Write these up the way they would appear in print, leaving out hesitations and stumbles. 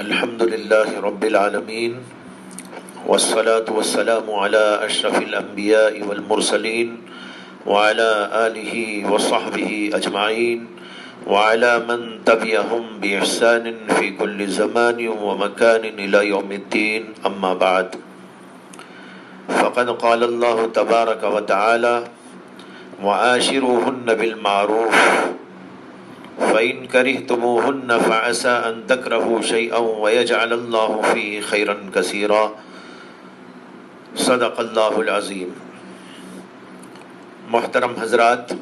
الحمد لله رب العالمين والصلاة والسلام على أشرف الأنبياء والمرسلين وعلى آله وصحبه أجمعين وعلى من تبعهم بإحسان في كل زمان ومكان إلى يوم الدين أما بعد فقد قال الله تبارك وتعالى وعاشروهن بالمعروف فإن كرهتموهن فعسى أن تكرهوا شيئا ويجعل الله فيه خيرا كثيرا صدق اللہ العظیم۔ محترم حضرات،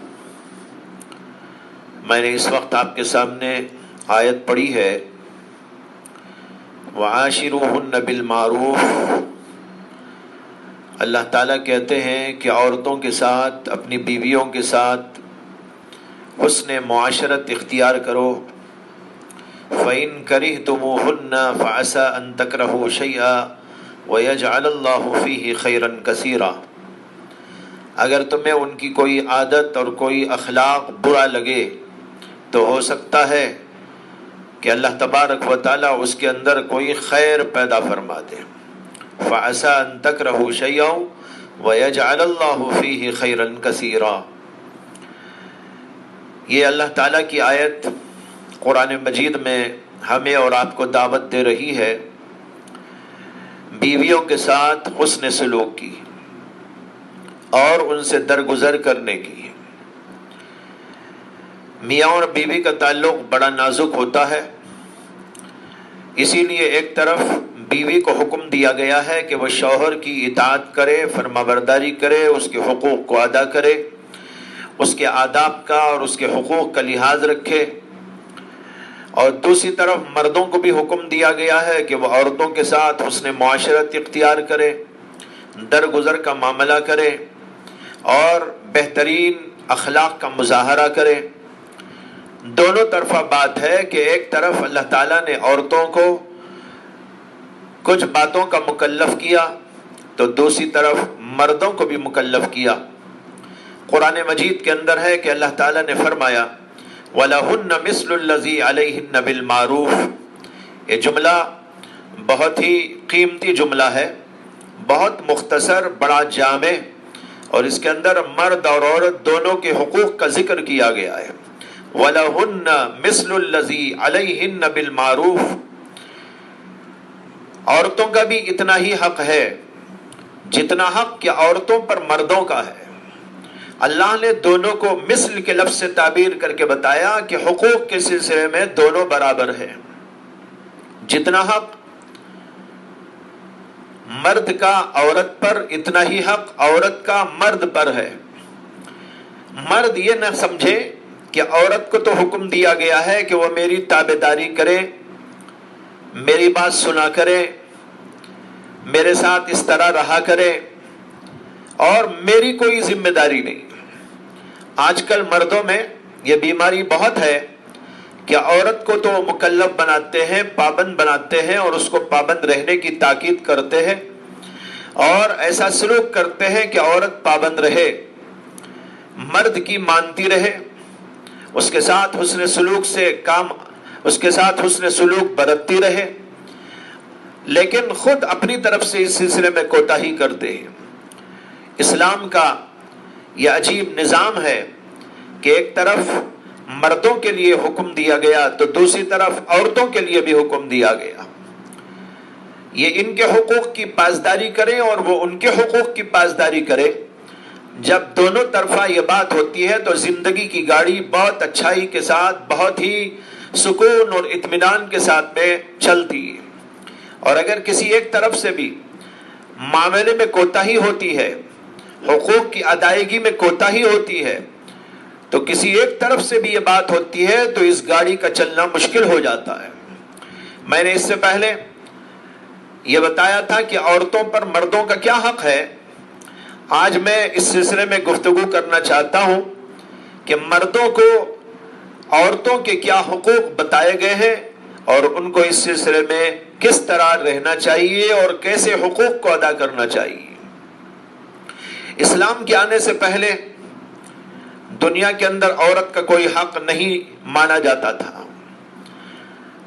میں نے اس وقت آپ کے سامنے آیت پڑھی ہے وعاشروہن بالمعروف۔ اللہ تعالیٰ کہتے ہیں کہ عورتوں کے ساتھ، اپنی بیویوں کے ساتھ حسن معاشرت اختیار کرو۔ فَإِن كَرِهْتُمُوهُنَّ فَعَسَىٰ أَن تَكْرَهُوا شَيْئًا وَيَجْعَلَ اللَّهُ فِيهِ خَيْرًا كَثِيرًا، اگر تمہیں ان کی کوئی عادت اور کوئی اخلاق برا لگے تو ہو سکتا ہے کہ اللہ تبارک و تعالیٰ اس کے اندر کوئی خیر پیدا فرما دے۔ فَعَسَىٰ أَن تَكْرَهُوا شَيْئًا وَيَجْعَلَ اللَّهُ فِيهِ خَيْرًا كَثِيرًا۔ یہ اللہ تعالیٰ کی آیت قرآن مجید میں ہمیں اور آپ کو دعوت دے رہی ہے بیویوں کے ساتھ حسن سلوک کی اور ان سے درگزر کرنے کی۔ میاں اور بیوی کا تعلق بڑا نازک ہوتا ہے، اسی لیے ایک طرف بیوی کو حکم دیا گیا ہے کہ وہ شوہر کی اطاعت کرے، فرمانبرداری کرے، اس کے حقوق کو ادا کرے، اس کے آداب کا اور اس کے حقوق کا لحاظ رکھے، اور دوسری طرف مردوں کو بھی حکم دیا گیا ہے کہ وہ عورتوں کے ساتھ حسن معاشرت اختیار کرے، درگزر کا معاملہ کرے اور بہترین اخلاق کا مظاہرہ کرے۔ دونوں طرفہ بات ہے کہ ایک طرف اللہ تعالیٰ نے عورتوں کو کچھ باتوں کا مکلف کیا تو دوسری طرف مردوں کو بھی مکلف کیا۔ قرآن مجید کے اندر ہے کہ اللہ تعالیٰ نے فرمایا وَلَهُنَّ مِثْلُ الَّذِي عَلَيْهِنَّ بِالْمَعْرُوفِ۔ یہ جملہ بہت ہی قیمتی جملہ ہے، بہت مختصر، بڑا جامع، اور اس کے اندر مرد اور عورت دونوں کے حقوق کا ذکر کیا گیا ہے۔ وَلَهُنَّ مِثْلُ الَّذِي عَلَيْهِنَّ بِالْمَعْرُوفِ، عورتوں کا بھی اتنا ہی حق ہے جتنا حق کہ عورتوں پر مردوں کا ہے۔ اللہ نے دونوں کو مثل کے لفظ سے تعبیر کر کے بتایا کہ حقوق کے سلسلے میں دونوں برابر ہیں۔ جتنا حق مرد کا عورت پر، اتنا ہی حق عورت کا مرد پر ہے۔ مرد یہ نہ سمجھے کہ عورت کو تو حکم دیا گیا ہے کہ وہ میری تابعداری کرے، میری بات سنا کرے، میرے ساتھ اس طرح رہا کرے اور میری کوئی ذمہ داری نہیں۔ آج کل مردوں میں یہ بیماری بہت ہے کہ عورت کو تو مکلف بناتے ہیں، پابند بناتے ہیں اور اس کو پابند رہنے کی تاکید کرتے ہیں اور ایسا سلوک کرتے ہیں کہ عورت پابند رہے، مرد کی مانتی رہے، اس کے ساتھ حسن سلوک سے کام، اس کے ساتھ حسن سلوک برتتی رہے، لیکن خود اپنی طرف سے اس سلسلے میں کوتاہی کرتے ہیں۔ اسلام کا یہ عجیب نظام ہے کہ ایک طرف مردوں کے لیے حکم دیا گیا تو دوسری طرف عورتوں کے لیے بھی حکم دیا گیا۔ یہ ان کے حقوق کی پاسداری کریں اور وہ ان کے حقوق کی پاسداری کرے۔ جب دونوں طرفہ یہ بات ہوتی ہے تو زندگی کی گاڑی بہت اچھائی کے ساتھ، بہت ہی سکون اور اطمینان کے ساتھ میں چلتی ہے۔ اور اگر کسی ایک طرف سے بھی معاملے میں کوتاہی ہوتی ہے، حقوق کی ادائیگی میں کوتاہی ہوتی ہے، تو کسی ایک طرف سے بھی یہ بات ہوتی ہے تو اس گاڑی کا چلنا مشکل ہو جاتا ہے۔ میں نے اس سے پہلے یہ بتایا تھا کہ عورتوں پر مردوں کا کیا حق ہے۔ آج میں اس سلسلے میں گفتگو کرنا چاہتا ہوں کہ مردوں کو عورتوں کے کیا حقوق بتائے گئے ہیں اور ان کو اس سلسلے میں کس طرح رہنا چاہیے اور کیسے حقوق کو ادا کرنا چاہیے۔ اسلام کے آنے سے پہلے دنیا کے اندر عورت کا کوئی حق نہیں مانا جاتا تھا۔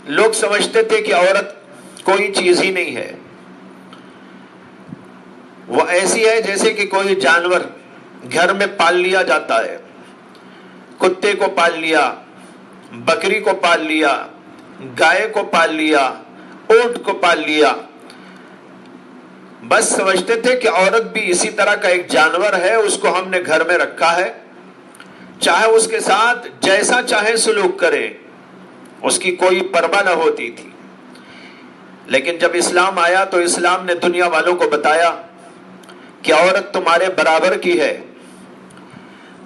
لوگ سمجھتے تھے کہ عورت کوئی چیز ہی نہیں ہے. وہ ایسی ہے جیسے کہ کوئی جانور گھر میں پال لیا جاتا ہے. کتے کو پال لیا، بکری کو پال لیا، گائے کو پال لیا، اونٹ کو پال لیا. بس سمجھتے تھے کہ عورت بھی اسی طرح کا ایک جانور ہے، اس کو ہم نے گھر میں رکھا ہے، چاہے اس کے ساتھ جیسا چاہے سلوک کرے، اس کی کوئی پرواہ نہ ہوتی تھی. لیکن جب اسلام آیا تو اسلام نے دنیا والوں کو بتایا کہ عورت تمہارے برابر کی ہے،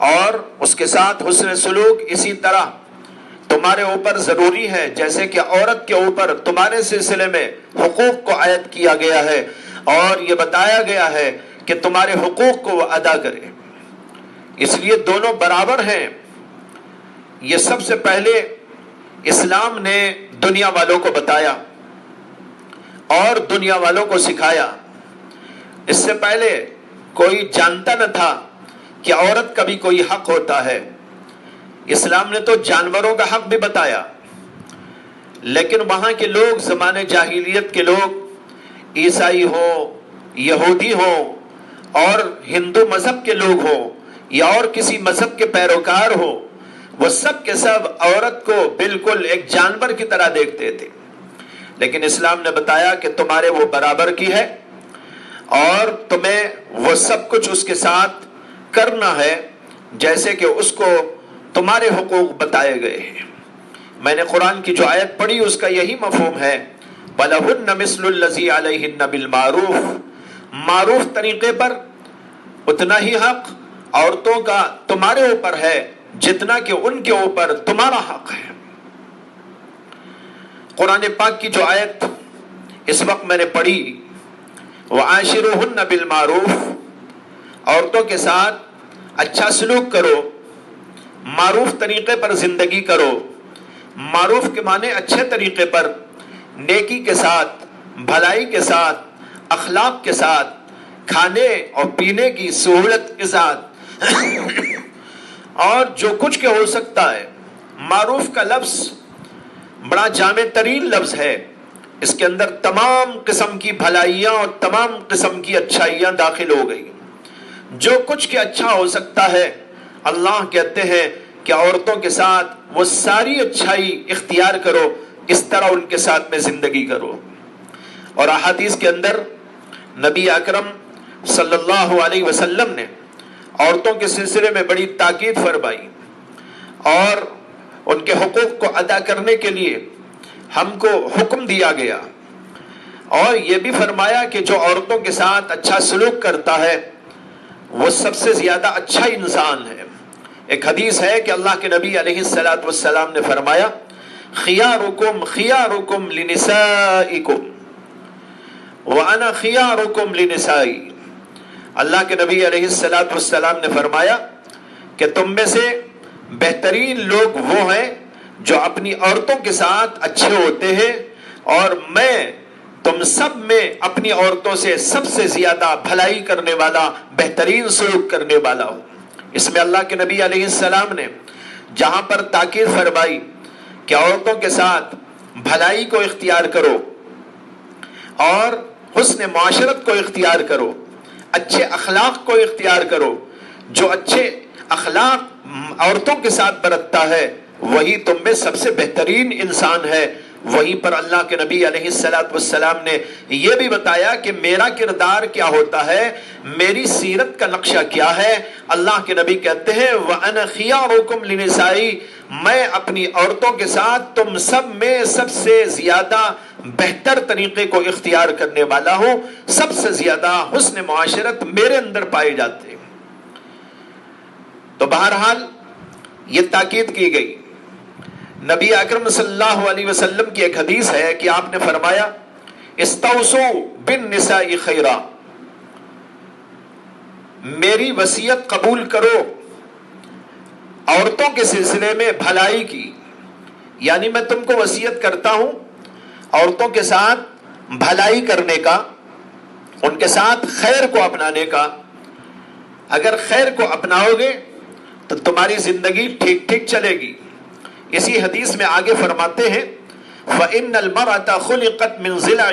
اور اس کے ساتھ حسن سلوک اسی طرح تمہارے اوپر ضروری ہے جیسے کہ عورت کے اوپر تمہارے سلسلے میں حقوق کو عائد کیا گیا ہے، اور یہ بتایا گیا ہے کہ تمہارے حقوق کو وہ ادا کرے. اس لیے دونوں برابر ہیں. یہ سب سے پہلے اسلام نے دنیا والوں کو بتایا اور دنیا والوں کو سکھایا. اس سے پہلے کوئی جانتا نہ تھا کہ عورت کا بھی کوئی حق ہوتا ہے. اسلام نے تو جانوروں کا حق بھی بتایا، لیکن وہاں کے لوگ، زمانے جاہلیت کے لوگ، عیسائی ہو، یہودی ہو، اور ہندو مذہب کے لوگ ہو یا اور کسی مذہب کے پیروکار ہو، وہ سب کے سب عورت کو بالکل ایک جانور کی طرح دیکھتے تھے. لیکن اسلام نے بتایا کہ تمہارے وہ برابر کی ہے اور تمہیں وہ سب کچھ اس کے ساتھ کرنا ہے جیسے کہ اس کو تمہارے حقوق بتائے گئے ہیں. میں نے قرآن کی جو آیت پڑھی اس کا یہی مفہوم ہے، وَلَهُنَّ مِثْلُ الَّذِي عَلَيْهِنَّ بِالْمَعْرُوفِ. معروف طریقے پر اتنا ہی حق عورتوں کا تمہارے اوپر ہے جتنا کہ ان کے اوپر تمہارا حق ہے. قرآن پاک کی جو آیت اس وقت میں نے پڑھی، وَعَاشِرُوهُنَّ بِالْمَعْرُوفِ، عورتوں کے ساتھ اچھا سلوک کرو، معروف طریقے پر زندگی کرو. معروف کے معنی اچھے طریقے پر، نیکی کے ساتھ، بھلائی کے ساتھ، اخلاق کے ساتھ، کھانے اور پینے کی سہولت کے ساتھ اور جو کچھ کے ہو سکتا ہے. معروف کا لفظ بڑا جامع ترین لفظ ہے. اس کے اندر تمام قسم کی بھلائیاں اور تمام قسم کی اچھائیاں داخل ہو گئی. جو کچھ کے اچھا ہو سکتا ہے، اللہ کہتے ہیں کہ عورتوں کے ساتھ وہ ساری اچھائی اختیار کرو، اس طرح ان کے ساتھ میں زندگی کرو. اور احادیث کے اندر نبی اکرم صلی اللہ علیہ وسلم نے عورتوں کے سلسلے میں بڑی تاکید فرمائی اور ان کے حقوق کو ادا کرنے کے لیے ہم کو حکم دیا گیا، اور یہ بھی فرمایا کہ جو عورتوں کے ساتھ اچھا سلوک کرتا ہے وہ سب سے زیادہ اچھا انسان ہے. ایک حدیث ہے کہ اللہ کے نبی علیہ الصلوۃ والسلام نے فرمایا، خیارکم خیارکم لنسائکم وانا خیارکم لنسائی. اللہ کے نبی علیہ الصلوۃ والسلام نے فرمایا کہ تم میں سے بہترین لوگ وہ ہیں جو اپنی عورتوں کے ساتھ اچھے ہوتے ہیں، اور میں تم سب میں اپنی عورتوں سے سب سے زیادہ بھلائی کرنے والا، بہترین سلوک کرنے والا ہوں. اس میں اللہ کے نبی علیہ السلام نے جہاں پر تاکید فرمائی کہ عورتوں کے ساتھ بھلائی کو اختیار کرو اور حسن معاشرت کو اختیار کرو، اچھے اخلاق کو اختیار کرو، جو اچھے اخلاق عورتوں کے ساتھ برتتا ہے وہی تم میں سب سے بہترین انسان ہے. وہیں پر اللہ کے نبی علیہ السلام نے یہ بھی بتایا کہ میرا کردار کیا ہوتا ہے، میری سیرت کا نقشہ کیا ہے. اللہ کے نبی کہتے ہیں وَأَنَا خِيَارُكُمْ لِنِسَائِي، میں اپنی عورتوں کے ساتھ تم سب میں سب سے زیادہ بہتر طریقے کو اختیار کرنے والا ہوں. سب سے زیادہ حسن معاشرت میرے اندر پائے جاتے ہیں. تو بہرحال یہ تاکید کی گئی. نبی اکرم صلی اللہ علیہ وسلم کی ایک حدیث ہے کہ آپ نے فرمایا، استوصوا بالنساء خیرا، میری وصیت قبول کرو عورتوں کے سلسلے میں بھلائی کی. یعنی میں تم کو وصیت کرتا ہوں عورتوں کے ساتھ بھلائی کرنے کا، ان کے ساتھ خیر کو اپنانے کا. اگر خیر کو اپناؤ گے تو تمہاری زندگی ٹھیک ٹھیک چلے گی. اسی حدیث میں آگے فرماتے ہیں فإن المرأة خلقت من ضلع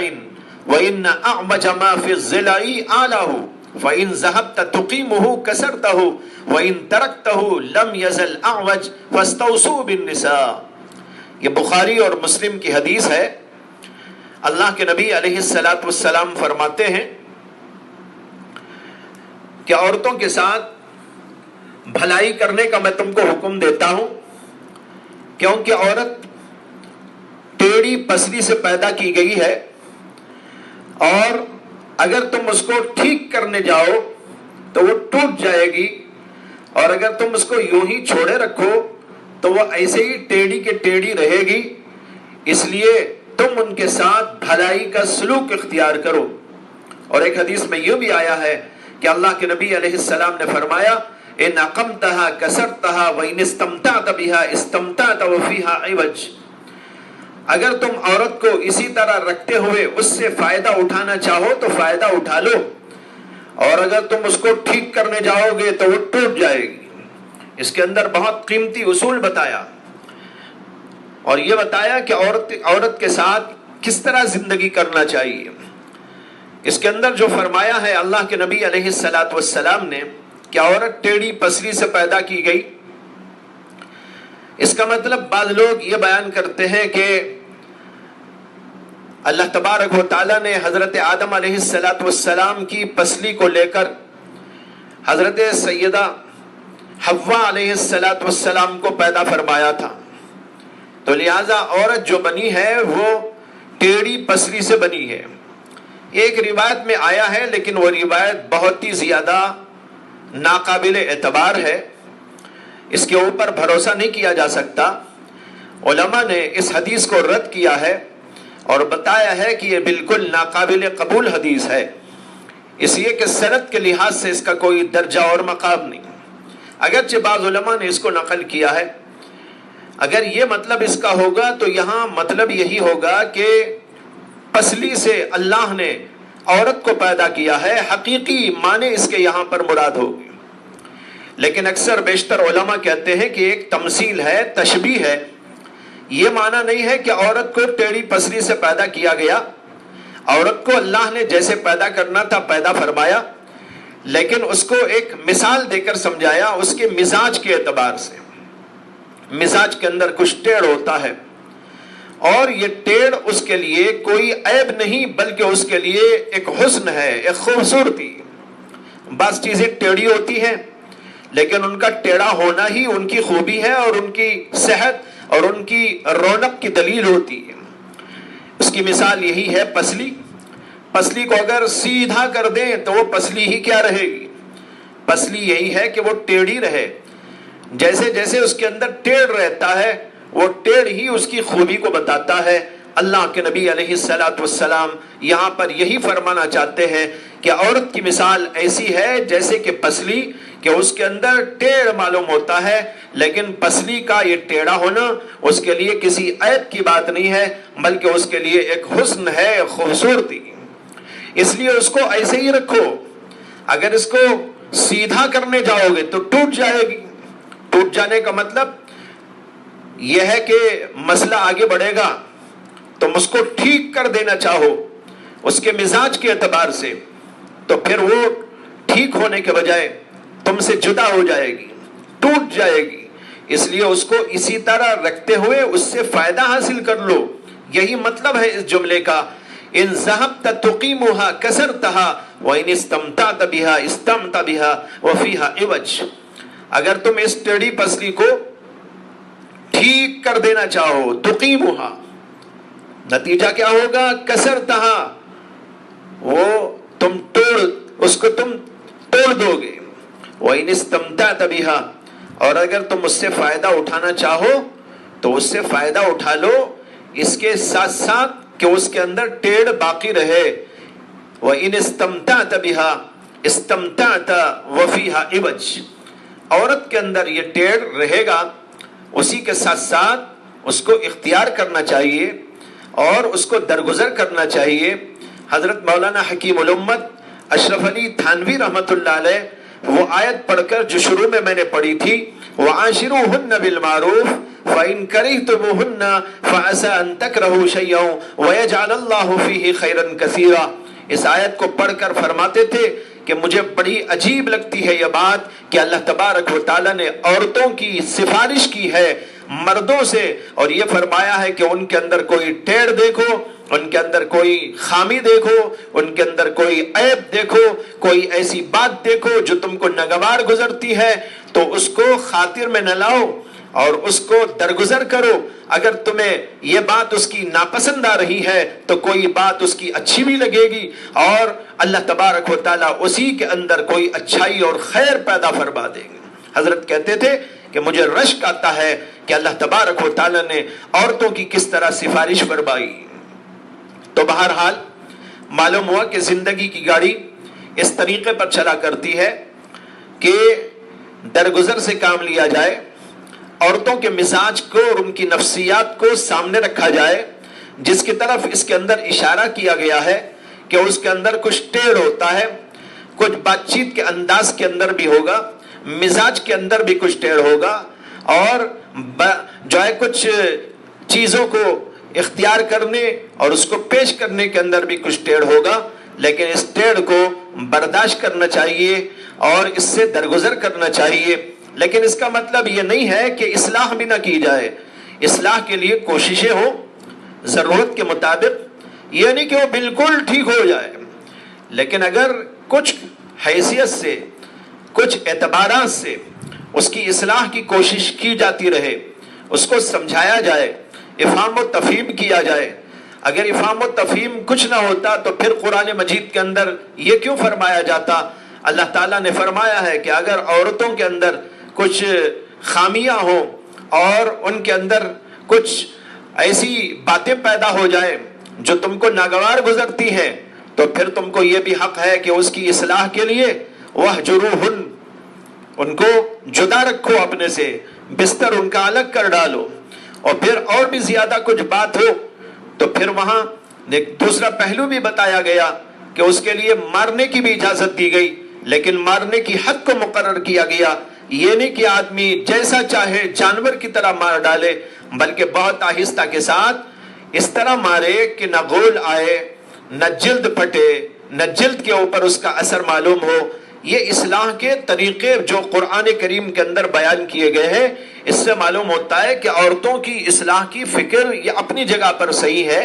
وإن أعوج ما في الضلع آلاه فإن ذهبت تقيمه كسرته وإن تركته لم يزل أعوج فاستوصوا بالنساء. یہ بخاری اور مسلم کی حدیث ہے. اللہ کے نبی علیہ الصلاۃ والسلام فرماتے ہیں کہ عورتوں کے ساتھ بھلائی کرنے کا میں تم کو حکم دیتا ہوں، کیونکہ عورت ٹیڑھی پسلی سے پیدا کی گئی ہے، اور اگر تم اس کو ٹھیک کرنے جاؤ تو وہ ٹوٹ جائے گی، اور اگر تم اس کو یوں ہی چھوڑے رکھو تو وہ ایسے ہی ٹیڑھی کے ٹیڑھی رہے گی. اس لیے تم ان کے ساتھ بھلائی کا سلوک اختیار کرو. اور ایک حدیث میں یہ بھی آیا ہے کہ اللہ کے نبی علیہ السلام نے فرمایا ان اقمتها کسرتها وان استمتعت بها استمتعت وفيها عوج. اگر تم عورت کو اسی طرح رکھتے ہوئے اس سے فائدہ اٹھانا چاہو تو فائدہ اٹھا لو، اور اگر تم اس کو ٹھیک کرنے جاؤ گے تو وہ ٹوٹ جائے گی. اس کے اندر بہت قیمتی اصول بتایا، اور یہ بتایا کہ عورت کے ساتھ کس طرح زندگی کرنا چاہیے. اس کے اندر جو فرمایا ہے اللہ کے نبی علیہ الصلاۃ والسلام نے کہ عورت ٹیڑھی پسلی سے پیدا کی گئی، اس کا مطلب بعض لوگ یہ بیان کرتے ہیں کہ اللہ تبارک و تعالیٰ نے حضرت آدم علیہ الصلاۃ والسلام کی پسلی کو لے کر حضرت سیدہ حوا علیہ الصلاۃ والسلام کو پیدا فرمایا تھا، تو لہٰذا عورت جو بنی ہے وہ ٹیڑھی پسلی سے بنی ہے. ایک روایت میں آیا ہے، لیکن وہ روایت بہت ہی زیادہ ناقابل اعتبار ہے، اس کے اوپر بھروسہ نہیں کیا جا سکتا. علماء نے اس حدیث کو رد کیا ہے اور بتایا ہے کہ یہ بالکل ناقابل قبول حدیث ہے، اس لیے کہ سند کے لحاظ سے اس کا کوئی درجہ اور مقام نہیں. اگرچہ بعض علماء نے اس کو نقل کیا ہے. اگر یہ مطلب اس کا ہوگا تو یہاں مطلب یہی ہوگا کہ پسلی سے اللہ نے عورت کو پیدا کیا ہے، حقیقی معنی اس کے یہاں پر مراد ہوگی. لیکن اکثر بیشتر علماء کہتے ہیں کہ ایک تمثیل ہے، تشبیہ ہے. یہ معنی نہیں ہے کہ عورت کو ٹیڑھی پسلی سے پیدا کیا گیا. عورت کو اللہ نے جیسے پیدا کرنا تھا پیدا فرمایا، لیکن اس کو ایک مثال دے کر سمجھایا اس کے مزاج کے اعتبار سے. مزاج کے اندر کچھ ٹیڑھ ہوتا ہے، اور یہ ٹیڑھ اس کے لیے کوئی عیب نہیں بلکہ اس کے لیے ایک حسن ہے، ایک خوبصورتی. بعض چیزیں ٹیڑھی ہوتی ہیں لیکن ان کا ٹیڑھا ہونا ہی ان کی خوبی ہے اور ان کی صحت اور ان کی رونق کی دلیل ہوتی ہے. اس کی مثال یہی ہے پسلی. پسلی کو اگر سیدھا کر دیں تو وہ پسلی ہی کیا رہے گی؟ پسلی یہی ہے کہ وہ ٹیڑھی رہے. جیسے جیسے اس کے اندر ٹیڑھ رہتا ہے وہ ٹیڑھ ہی اس کی خوبی کو بتاتا ہے. اللہ کے نبی علیہ الصلاۃ والسلام یہاں پر یہی فرمانا چاہتے ہیں کہ عورت کی مثال ایسی ہے جیسے کہ پسلی، کہ اس کے اندر ٹیڑھ معلوم ہوتا ہے، لیکن پسلی کا یہ ٹیڑھا ہونا اس کے لیے کسی عیب کی بات نہیں ہے بلکہ اس کے لیے ایک حسن ہے، خوبصورتی. اس لیے اس کو ایسے ہی رکھو. اگر اس کو سیدھا کرنے جاؤ گے تو ٹوٹ جائے گی. ٹوٹ جانے کا مطلب یہ ہے کہ مسئلہ آگے بڑھے گا. تم اس کو ٹھیک کر دینا چاہو اس کے مزاج کے اعتبار سے، تو پھر وہ ٹھیک ہونے کے بجائے تم سے جدا ہو جائے گی، ٹوٹ جائے گی. اس لیے اس کو اسی طرح رکھتے ہوئے اس سے فائدہ حاصل کر لو. یہی مطلب ہے اس جملے کا ان ذهبت تقيمها كسرتها وان استمتعت بها استمتع بها وفيها عوج. اگر تم اس ٹیڑھی پسلی کو ٹھیک کر دینا چاہو، تقیمها، نتیجہ کیا ہوگا؟ کسرتها، وہ تم اس کو تم توڑ دو گے. وان استمتعت بها، اور اگر تم اس سے فائدہ اٹھانا چاہو تو اس سے فائدہ اٹھا لو، اس کے ساتھ ساتھ کہ اس کے اندر ٹیڑھ باقی رہے. وَإِنِ اسْتَمْتَعْتَ بِهَا اسْتَمْتَعْتَ وَفِيهَا عِوَجٌ. عورت کے اندر یہ ٹیڑھ رہے گا، اسی کے ساتھ ساتھ اس کو اختیار کرنا چاہیے اور اس کو درگزر کرنا چاہیے. حضرت مولانا حکیم الامت اشرف علی تھانوی رحمت اللہ علیہ وہ آیت پڑھ کر جو شروع میں نے پڑھی تھی، وَعَاشِرُوهُنَّ بِالْمَعْرُوفِ فَإِن كَرِهْتُمُوهُنَّ فَعَسَىٰ أَن تَكْرَهُوا شَيْئًا وَيَجْعَلَ اللَّهُ فِيهِ خَيْرًا كَثِيرًا۔ اس آیت کو پڑھ کر فرماتے تھے کہ مجھے بڑی عجیب لگتی ہے یہ بات کہ اللہ تبارک و تعالیٰ نے عورتوں کی سفارش کی ہے مردوں سے، اور یہ فرمایا ہے کہ ان کے اندر کوئی ٹیڑھ دیکھو، ان کے اندر کوئی خامی دیکھو، ان کے اندر کوئی عیب دیکھو، کوئی ایسی بات دیکھو جو تم کو ناگوار گزرتی ہے تو اس کو خاطر میں نہ لاؤ اور اس کو درگزر کرو۔ اگر تمہیں یہ بات اس کی ناپسند آ رہی ہے تو کوئی بات اس کی اچھی بھی لگے گی، اور اللہ تبارک و تعالیٰ اسی کے اندر کوئی اچھائی اور خیر پیدا فرما دیں گے۔ حضرت کہتے تھے کہ مجھے رشک آتا ہے کہ اللہ تبارک و تعالیٰ نے عورتوں کی کس طرح سفارش فرمائی۔ تو بہرحال معلوم ہوا کہ زندگی کی گاڑی اس طریقے پر چلا کرتی ہے کہ درگزر سے کام لیا جائے، عورتوں کے مزاج کو اور ان کی نفسیات کو سامنے رکھا جائے، جس کی طرف اس کے اندر اشارہ کیا گیا ہے کہ اس کے اندر کچھ ٹیڑھ ہوتا ہے، کچھ بات چیت کے انداز کے اندر بھی ہوگا، مزاج کے اندر بھی کچھ ٹیڑھ ہوگا، اور جو ہے کچھ چیزوں کو اختیار کرنے اور اس کو پیش کرنے کے اندر بھی کچھ ٹیڑھ ہوگا، لیکن اس ٹیڑھ کو برداشت کرنا چاہیے اور اس سے درگزر کرنا چاہیے۔ لیکن اس کا مطلب یہ نہیں ہے کہ اصلاح بھی نہ کی جائے، اصلاح کے لیے کوششیں ہوں ضرورت کے مطابق، یہ نہیں کہ وہ بالکل ٹھیک ہو جائے، لیکن اگر کچھ حیثیت سے کچھ اعتبارات سے اس کی اصلاح کی کوشش کی جاتی رہے، اس کو سمجھایا جائے، افہام و تفہیم کیا جائے۔ اگر افہام و تفہیم کچھ نہ ہوتا تو پھر قرآن مجید کے اندر یہ کیوں فرمایا جاتا؟ اللہ تعالیٰ نے فرمایا ہے کہ اگر عورتوں کے اندر کچھ خامیاں ہوں اور ان کے اندر کچھ ایسی باتیں پیدا ہو جائیں جو تم کو ناگوار گزرتی ہیں، تو پھر تم کو یہ بھی حق ہے کہ اس کی اصلاح کے لیے وَاہْجُرُوهُنَّ، ان کو جدا رکھو اپنے سے، بستر ان کا الگ کر ڈالو۔ اور پھر اور بھی زیادہ کچھ بات ہو تو پھر وہاں ایک دوسرا پہلو بھی بتایا گیا کہ اس کے لیے مارنے کی بھی اجازت دی گئی، لیکن مارنے کی حد کو مقرر کیا گیا۔ یہ نہیں کہ آدمی جیسا چاہے جانور کی طرح مار ڈالے، بلکہ بہت آہستہ کے ساتھ اس طرح مارے کہ نہ غول آئے، نہ جلد پھٹے، نہ جلد کے اوپر اس کا اثر معلوم ہو۔ یہ اصلاح کے طریقے جو قرآن کریم کے اندر بیان کیے گئے ہیں، اس سے معلوم ہوتا ہے کہ عورتوں کی اصلاح کی فکر یہ اپنی جگہ پر صحیح ہے،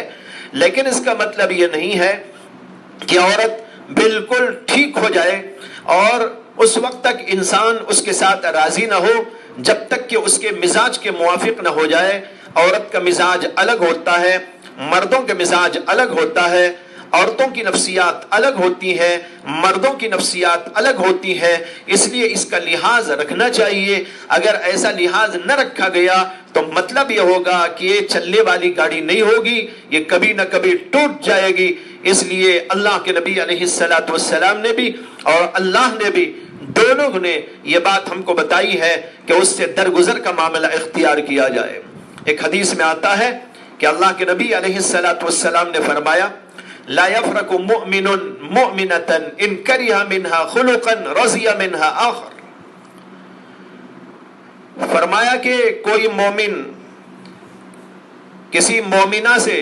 لیکن اس کا مطلب یہ نہیں ہے کہ عورت بالکل ٹھیک ہو جائے اور اس وقت تک انسان اس کے ساتھ راضی نہ ہو جب تک کہ اس کے مزاج کے موافق نہ ہو جائے۔ عورت کا مزاج الگ ہوتا ہے، مردوں کے مزاج الگ ہوتا ہے، عورتوں کی نفسیات الگ ہوتی ہیں، مردوں کی نفسیات الگ ہوتی ہیں، اس لیے اس کا لحاظ رکھنا چاہیے۔ اگر ایسا لحاظ نہ رکھا گیا تو مطلب یہ ہوگا کہ یہ چلنے والی گاڑی نہیں ہوگی، یہ کبھی نہ کبھی ٹوٹ جائے گی۔ اس لیے اللہ کے نبی علیہ الصلوۃ والسلام نے بھی اور اللہ نے بھی دونوں نے یہ بات ہم کو بتائی ہے کہ اس سے درگزر کا معاملہ اختیار کیا جائے۔ ایک حدیث میں آتا ہے کہ اللہ کے نبی علیہ الصلوۃ والسلام نے فرمایا لا يفرق مؤمن مؤمنة ان كره منها خلقا رضي منها آخر۔ فرمایا کہ کوئی مومن کسی مومنہ سے،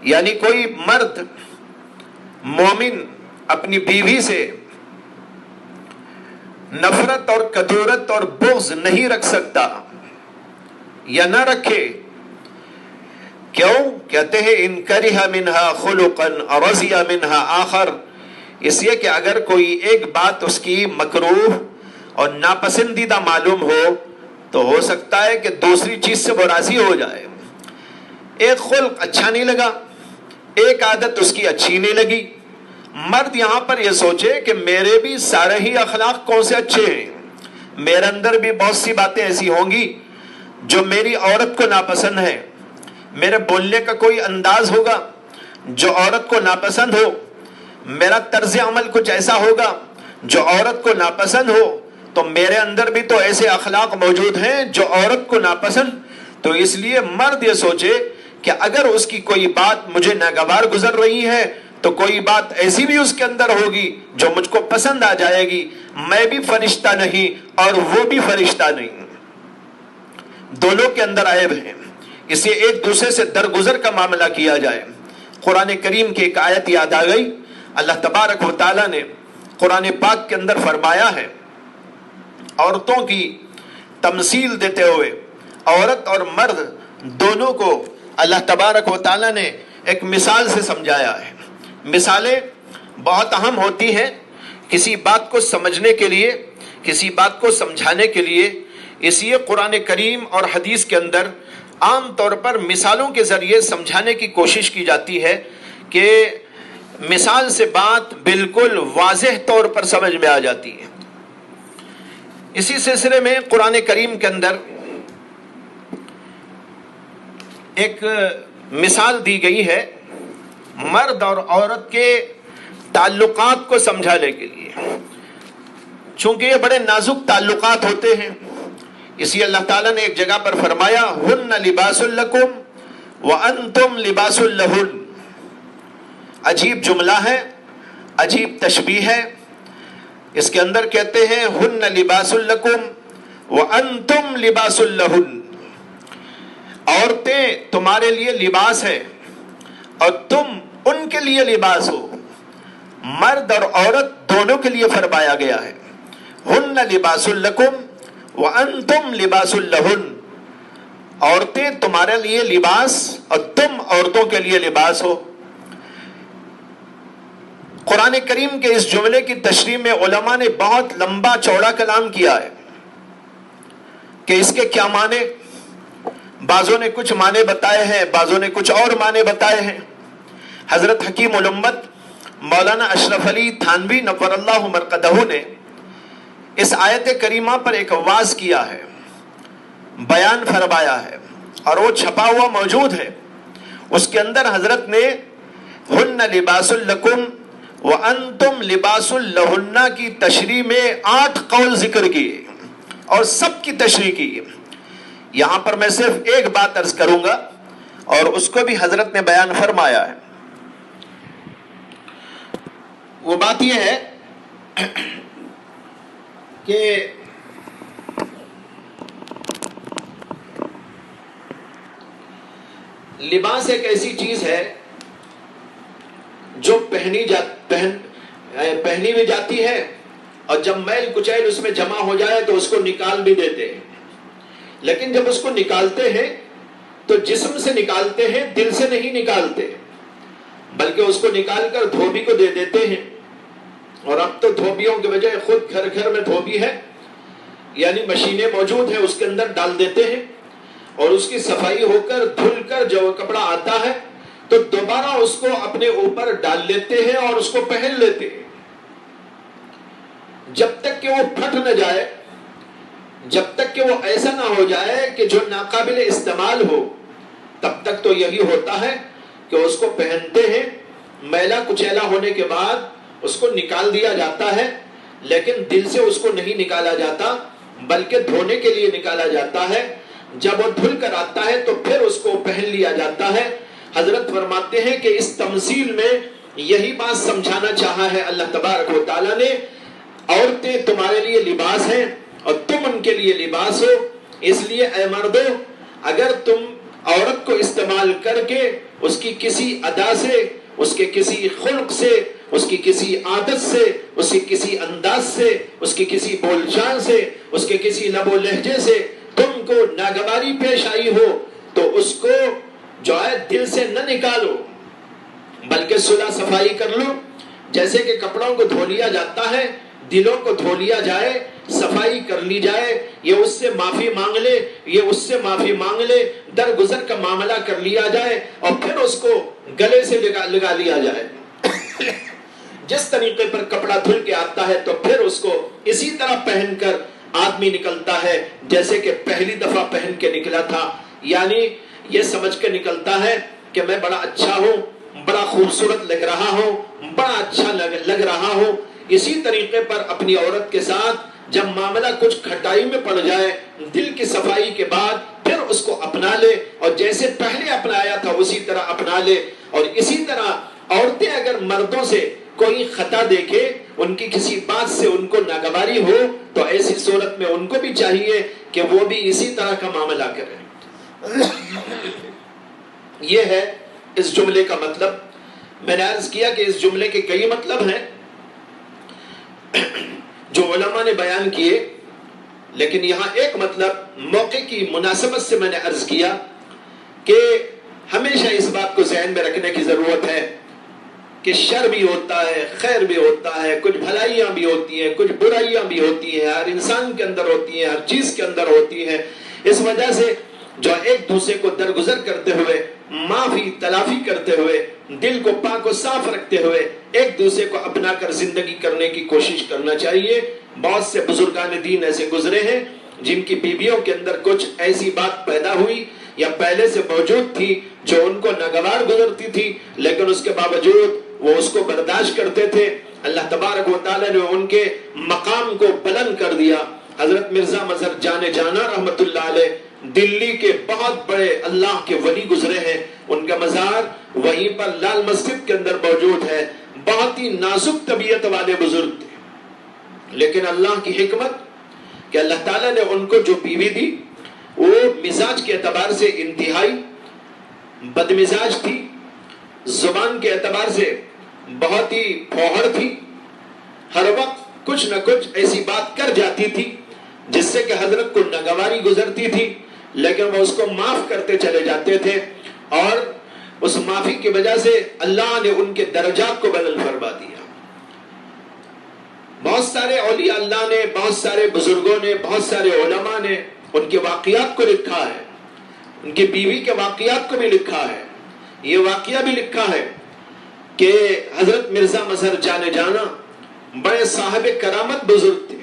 یعنی کوئی مرد مومن اپنی بیوی سے نفرت اور کدورت اور بغض نہیں رکھ سکتا یا نہ رکھے۔ کیوں؟ کہتے ہیں ان کرہ منہا خلقا رضی منہا آخر، اس لیے کہ اگر کوئی ایک بات اس کی مکروہ اور ناپسندیدہ معلوم ہو تو ہو سکتا ہے کہ دوسری چیز سے وہ راضی ہو جائے۔ ایک خلق اچھا نہیں لگا، ایک عادت اس کی اچھی نہیں لگی، مرد یہاں پر یہ سوچے کہ میرے بھی سارے ہی اخلاق کون سے اچھے ہیں، میرے اندر بھی بہت سی باتیں ایسی ہوں گی جو میری عورت کو ناپسند ہے، میرے بولنے کا کوئی انداز ہوگا جو عورت کو ناپسند ہو، میرا طرز عمل کچھ ایسا ہوگا جو عورت کو ناپسند ہو، تو میرے اندر بھی تو ایسے اخلاق موجود ہیں جو عورت کو ناپسند۔ تو اس لیے مرد یہ سوچے کہ اگر اس کی کوئی بات مجھے ناگوار گزر رہی ہے تو کوئی بات ایسی بھی اس کے اندر ہوگی جو مجھ کو پسند آ جائے گی۔ میں بھی فرشتہ نہیں اور وہ بھی فرشتہ نہیں۔ دونوں کے اندر عیب ہیں، اسے ایک دوسرے سے درگزر کا معاملہ کیا جائے۔ قرآن کریم کی ایک آیت یاد آ گئی، اللہ تبارک و تعالیٰ نے قرآن پاک کے اندر فرمایا ہے، عورتوں کی تمثیل دیتے ہوئے عورت اور مرد دونوں کو اللہ تبارک و تعالیٰ نے ایک مثال سے سمجھایا ہے۔ مثالیں بہت اہم ہوتی ہیں کسی بات کو سمجھنے کے لیے، کسی بات کو سمجھانے کے لیے، اس لیے قرآن کریم اور حدیث کے اندر عام طور پر مثالوں کے ذریعے سمجھانے کی کوشش کی جاتی ہے کہ مثال سے بات بالکل واضح طور پر سمجھ میں آ جاتی ہے۔ اسی سلسلے میں قرآن کریم کے اندر ایک مثال دی گئی ہے مرد اور عورت کے تعلقات کو سمجھانے کے لیے، چونکہ یہ بڑے نازک تعلقات ہوتے ہیں، اسی اللہ تعالیٰ نے ایک جگہ پر فرمایا ہن لباس لکم وانتم لباس لہن۔ عجیب جملہ ہے، عجیب تشبیہ ہے، اس کے اندر کہتے ہیں ہن لباس لکم وانتم لباس لہن، عورتیں تمہارے لیے لباس ہے اور تم ان کے لیے لباس ہو۔ مرد اور عورت دونوں کے لیے فرمایا گیا ہے، ہن لباس لکم وانتم لباس لہن، عورتیں تمہارے لیے لباس اور تم عورتوں کے لیے لباس ہو۔ قرآن کریم کے اس جملے کی تشریح میں علماء نے بہت لمبا چوڑا کلام کیا ہے کہ اس کے کیا معنی، بعضوں نے کچھ معنی بتائے ہیں، بعضوں نے کچھ اور معنی بتائے ہیں۔ حضرت حکیم الامت مولانا اشرف علی تھانوی نور اللہ مرقدہ نے اس آیت کریمہ پر ایک واعظ کیا ہے، بیان فرمایا ہے، اور وہ چھپا ہوا موجود ہے۔ اس کے اندر حضرت نے ہن لباس لکم وانتم لباس لہن کی تشریح میں 8 قول ذکر کیے اور سب کی تشریح کی۔ یہاں پر میں صرف ایک بات عرض کروں گا اور اس کو بھی حضرت نے بیان فرمایا ہے، وہ بات یہ ہے کہ لباس ایک ایسی چیز ہے جو پہنی بھی جاتی ہے، اور جب میل کچیل اس میں جمع ہو جائے تو اس کو نکال بھی دیتے ہیں، لیکن جب اس کو نکالتے ہیں تو جسم سے نکالتے ہیں، دل سے نہیں نکالتے، بلکہ اس کو نکال کر دھوبی کو دے دیتے ہیں۔ اور اب تو دھوبیوں کے بجائے خود گھر گھر میں دھوبی ہے، یعنی مشینیں موجود ہیں، اس کے اندر ڈال دیتے ہیں اور اس کی صفائی ہو کر دھل کر جو کپڑا آتا ہے تو دوبارہ اس کو اپنے اوپر ڈال لیتے ہیں اور اس کو پہن لیتے ہیں، جب تک کہ وہ پھٹ نہ جائے، جب تک کہ وہ ایسا نہ ہو جائے کہ جو ناقابل استعمال ہو، تب تک تو یہی ہوتا ہے کہ اس کو پہنتے ہیں، میلا کچیلا ہونے کے بعد اس کو نکال دیا جاتا ہے، لیکن دل سے اس کو نہیں نکالا جاتا بلکہ دھونے کے لیے نکالا جاتا ہے۔ جب وہ دھل کر آتا ہے تو پھر اس کو پہن لیا جاتا ہے۔ حضرت فرماتے ہیں کہ اس تمثیل میں یہی بات سمجھانا چاہا ہے اللہ تبارک و تعالیٰ نے، عورتیں تمہارے لیے لباس ہیں اور تم ان کے لیے لباس ہو۔ اس لیے اے مردو، اگر تم عورت کو استعمال کر کے اس کی کسی ادا سے، اس کے کسی خلق سے، اس کی کسی عادت سے، اس کی کسی انداز سے، اس کی کسی بول چال سے، اس کے کسی لب و لہجے سے تم کو ناگواری پیش آئی ہو تو اس کو جو ہے دل سے نہ نکالو بلکہ صلح صفائی کر لو۔ جیسے کہ کپڑوں کو دھو لیا جاتا ہے، دلوں کو دھو لیا جائے، صفائی کر لی جائے، یہ اس سے معافی مانگ لے، یہ اس سے معافی مانگ لے، درگزر کا معاملہ کر لیا جائے اور پھر اس کو گلے سے لگا لیا جائے۔ جس طریقے پر کپڑا دھل کے آتا ہے تو پھر اس کو اسی طرح پہن کر آدمی نکلتا ہے جیسے کہ پہلی دفعہ پہن کے نکلا تھا، یعنی یہ سمجھ کے نکلتا ہے کہ میں بڑا اچھا ہوں، بڑا خوبصورت لگ رہا ہوں، بڑا اچھا لگ رہا ہوں۔ اسی طریقے پر اپنی عورت کے ساتھ جب معاملہ کچھ کھٹائی میں پڑ جائے، دل کی صفائی کے بعد پھر اس کو اپنا لے اور جیسے پہلے اپنایا تھا اسی طرح اپنا لے۔ اور اسی طرح عورتیں اگر مردوں سے کوئی خطا دیکھے ان کی کسی بات سے ان کو ناگواری ہو تو ایسی صورت میں ان کو بھی چاہیے کہ وہ بھی اسی طرح کا معاملہ کریں۔ یہ ہے اس جملے کا مطلب۔ میں نے عرض کیا کہ اس جملے کے کئی مطلب ہیں جو علماء نے بیان کیے، لیکن یہاں ایک مطلب موقع کی مناسبت سے میں نے عرض کیا کہ ہمیشہ اس بات کو ذہن میں رکھنے کی ضرورت ہے کہ شر بھی ہوتا ہے، خیر بھی ہوتا ہے، کچھ بھلائیاں بھی ہوتی ہیں، کچھ برائیاں بھی ہوتی ہیں، ہر انسان کے اندر ہوتی ہیں، ہر چیز کے اندر ہوتی ہیں۔ اس وجہ سے جو ایک دوسرے کو درگزر کرتے ہوئے، معافی تلافی کرتے ہوئے، دل کو پاک و صاف رکھتے ہوئے ایک دوسرے کو اپنا کر زندگی کرنے کی کوشش کرنا چاہیے۔ بہت سے بزرگان دین ایسے گزرے ہیں جن کی بیویوں کے اندر کچھ ایسی بات پیدا ہوئی یا پہلے سے موجود تھی جو ان کو ناگوار گزرتی تھی، لیکن اس کے باوجود وہ اس کو برداشت کرتے تھے۔ اللہ تبارک و تعالی نے ان کے مقام کو بلند کر دیا۔ حضرت مرزا مظہر جان جانا رحمت اللہ علیہ دلی کے بہت بڑے اللہ کے ولی گزرے ہیں، ان کا مزار وہیں پر لال مسجد کے اندر موجود ہے۔ بہت ہی نازک طبیعت والے بزرگ تھے، لیکن اللہ کی حکمت کہ اللہ تعالیٰ نے ان کو جو بیوی دی وہ مزاج کے اعتبار سے انتہائی بدمزاج تھی، زبان کے اعتبار سے بہت ہی پھوہڑ تھی، ہر وقت کچھ نہ کچھ ایسی بات کر جاتی تھی جس سے کہ حضرت کو ناگواری گزرتی تھی، لیکن وہ اس کو معاف کرتے چلے جاتے تھے، اور اس معافی کی وجہ سے اللہ نے ان کے درجات کو بلند فرما دیا۔ بہت سارے اولیاء اللہ نے، بہت سارے بزرگوں نے، بہت سارے علماء نے ان کے واقعات کو لکھا ہے، ان کی بیوی کے واقعات کو بھی لکھا ہے۔ یہ واقعہ بھی لکھا ہے کہ حضرت مرزا مظہر جان جانا بڑے صاحب کرامت بزرگ تھے،